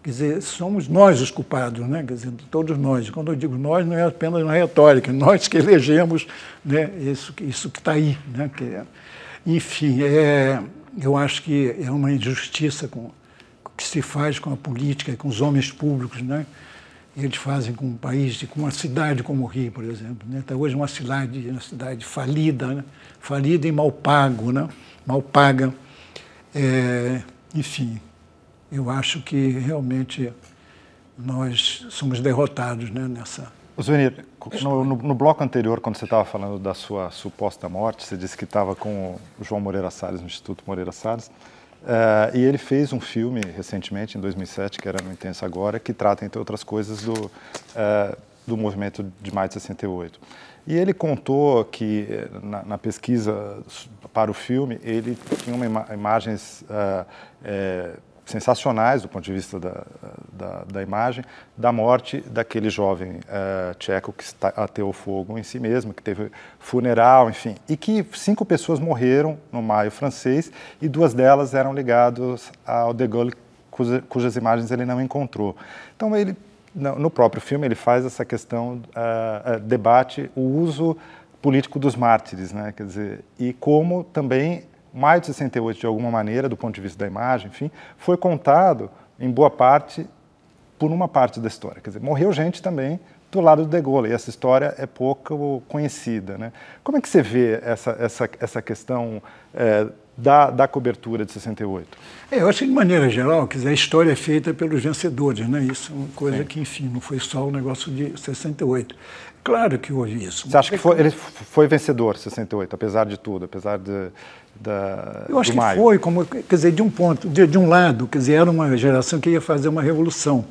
Quer dizer, somos nós os culpados, né? Quer dizer, todos nós. Quando eu digo nós, não é apenas uma retórica, nós que elegemos, né, isso que está aí, né? Enfim, eu acho que é uma injustiça com o que se faz com a política, com os homens públicos, né? Eles fazem com um país, com uma cidade como o Rio, por exemplo, né? Está hoje uma cidade falida, né? Falida e mal pago, né? Mal paga. Enfim. Eu acho que realmente nós somos derrotados, né, nessa... Zuenir, no bloco anterior, quando você estava falando da sua suposta morte, você disse que estava com o João Moreira Salles, no Instituto Moreira Salles, e ele fez um filme recentemente, em 2007, que era No Intenso Agora, que trata, entre outras coisas, do movimento de maio de 68. E ele contou que, na pesquisa para o filme, ele tinha imagens... sensacionais do ponto de vista da imagem, da morte daquele jovem tcheco que ateou fogo em si mesmo, que teve funeral, enfim, e que 5 pessoas morreram no maio francês e 2 delas eram ligadas ao de Gaulle, cujas imagens ele não encontrou. Então, ele, no próprio filme, ele faz essa questão, debate o uso político dos mártires, né? Quer dizer, e como também maio de 68, de alguma maneira, do ponto de vista da imagem, enfim, foi contado, em boa parte, por uma parte da história. Quer dizer, morreu gente também do lado do de Gaulle, e essa história é pouco conhecida, né? Como é que você vê essa questão da cobertura de 68? Eu acho que, de maneira geral, quer dizer, a história é feita pelos vencedores, né? Isso é uma coisa que, enfim, não foi só o negócio de 68. Claro que houve isso. Você acha que ele foi vencedor, 68, apesar de tudo, apesar eu acho que foi, como, quer dizer, de um ponto, de um lado, quer dizer, era uma geração que ia fazer uma revolução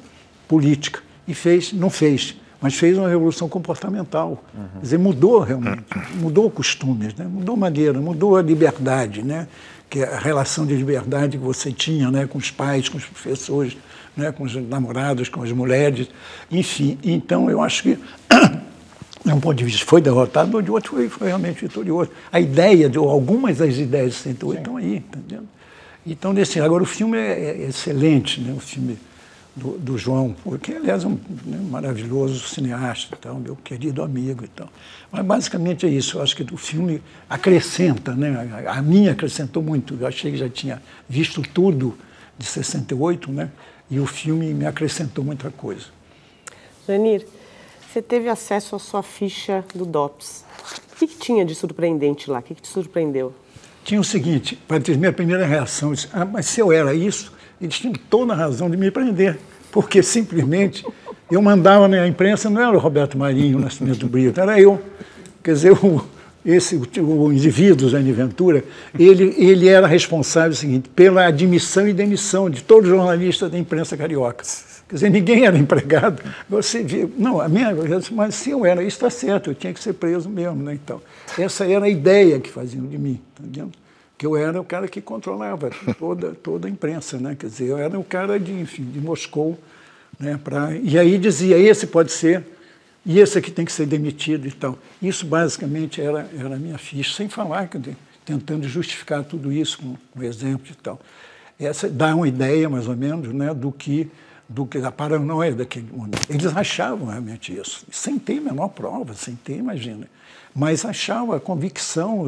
política e não fez, mas fez uma revolução comportamental. Quer dizer, mudou realmente, mudou costumes, né? Mudou maneira, mudou a liberdade, né? Que é a relação de liberdade que você tinha, né, com os pais, com os professores, né, com os namorados, com as mulheres, enfim. Então, eu acho que de um ponto de vista foi derrotado, mas de outro foi realmente vitorioso. A ideia, algumas das ideias de 68 estão aí, entendeu? Então, agora o filme é excelente, né? O filme do João, porque, aliás, é um maravilhoso cineasta, e tal, meu querido amigo e tal. Mas, basicamente, é isso. Eu acho que o filme acrescenta, né? A mim acrescentou muito. Eu achei que já tinha visto tudo de 68, né? E o filme me acrescentou muita coisa. Zuenir, você teve acesso à sua ficha do DOPS. O que tinha de surpreendente lá? O que te surpreendeu? Tinha o seguinte, minha primeira reação, eu disse, mas se eu era isso, eles tinham toda a razão de me prender, porque simplesmente eu mandava na imprensa, não era o Roberto Marinho, o Nascimento Brito, era eu. Quer dizer, o indivíduo, Zé Ventura, ele era responsável pela admissão e demissão de todos os jornalistas da imprensa carioca. Quer dizer, ninguém era empregado. Você via, mas se eu era, isso está certo, eu tinha que ser preso mesmo, né? Então, essa era a ideia que faziam de mim, entendeu? Que eu era o cara que controlava toda a imprensa, né? Quer dizer, eu era o cara de Moscou, né? E aí dizia, esse pode ser, e esse aqui tem que ser demitido e tal. Isso basicamente era a minha ficha, sem falar, tentando justificar tudo isso com exemplo e tal. Essa dá uma ideia, mais ou menos, né, do que da paranoia daquele momento. Eles achavam realmente isso, sem ter a menor prova, sem ter, imagina. Mas achavam a convicção,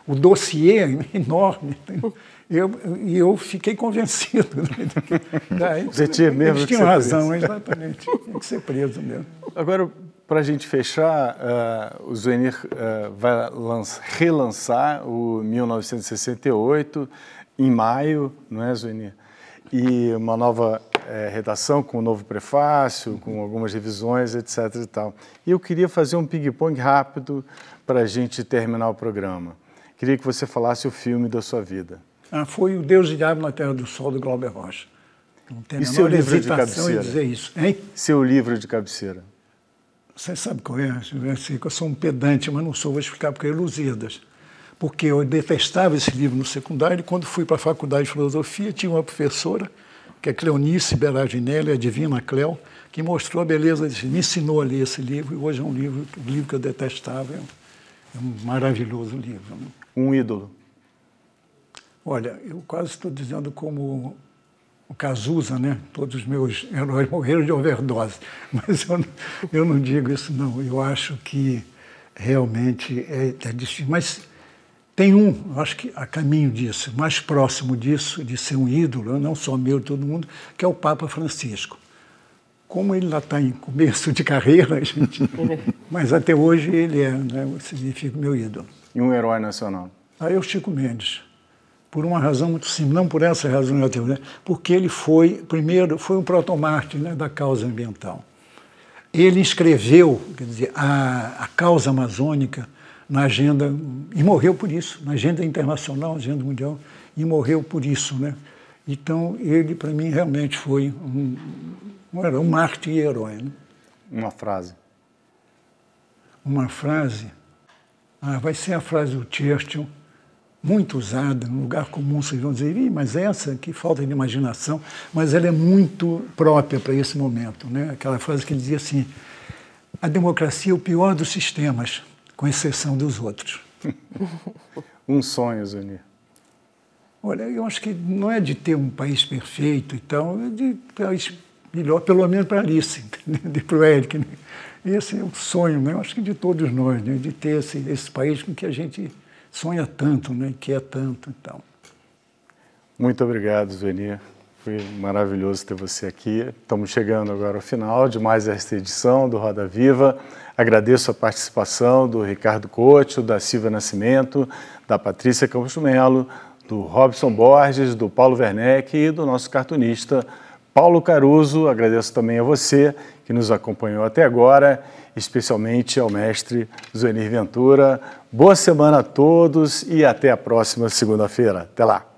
o dossiê enorme. E eu fiquei convencido. Daí, você tinha mesmo eles tinham razão, exatamente. Tinha que ser preso mesmo. Agora, para a gente fechar, o Zuenir vai relançar o 1968 em maio, não é, Zuenir? E uma nova redação com um novo prefácio, com algumas revisões, etc. e tal. E eu queria fazer um ping-pong rápido para a gente terminar o programa. Queria que você falasse o filme da sua vida. Foi O Deus e o Diabo na Terra do Sol, do Glauber Rocha. Não tem a seu menor livro de hesitação em cabeceira? dizer isso. Hein? Seu livro de cabeceira. Você sabe qual é? Eu sou um pedante, mas não sou, vou explicar porque é Lusíadas. Porque eu detestava esse livro no secundário e quando fui para a faculdade de filosofia tinha uma professora, que é Cleonice Beraginelli, a Divina Cleo, que mostrou a beleza desse livro, me ensinou a ler esse livro e hoje é um livro que eu detestava. É um maravilhoso livro. Um ídolo. Olha, eu quase estou dizendo como o Cazuza, né? Todos os meus heróis morreram de overdose. Mas eu não digo isso, não. Eu acho que realmente é difícil. Mas tem acho que a caminho disso, mais próximo disso, de ser um ídolo, não só meu, de todo mundo, que é o Papa Francisco. Como ele lá está em começo de carreira, gente, mas até hoje ele né, significa meu ídolo. E um herói nacional? Aí é o Chico Mendes. Por uma razão muito simples, não por essa razão, né? Porque ele foi um protomártir, né, da causa ambiental. Ele escreveu, quer dizer, a causa amazônica na agenda, e morreu por isso, na agenda internacional, na agenda mundial, e morreu por isso, né? Então, ele, para mim, realmente foi um mártir e herói. Né? Uma frase. Uma frase? Vai ser a frase do Churchill, muito usada, no lugar comum vocês vão dizer, mas essa, que falta de imaginação, mas ela é muito própria para esse momento, né? Aquela frase que ele dizia assim, a democracia é o pior dos sistemas, com exceção dos outros. Um sonho, Zuenir. Olha, eu acho que não é de ter um país perfeito e tal, é de país melhor, pelo menos para a Alice, para o Eric. Né? Esse é o sonho, né? Eu acho que de todos nós, né? De ter esse país com que a gente sonha tanto, né? Que é tanto. Então. Muito obrigado, Zuenir. Foi maravilhoso ter você aqui. Estamos chegando agora ao final de mais esta edição do Roda Viva. Agradeço a participação do Ricardo Couto, da Silvia Nascimento, da Patrícia Campos Melo, do Robson Borges, do Paulo Werneck e do nosso cartunista Paulo Caruso. Agradeço também a você que nos acompanhou até agora, especialmente ao mestre Zuenir Ventura. Boa semana a todos e até a próxima segunda-feira. Até lá!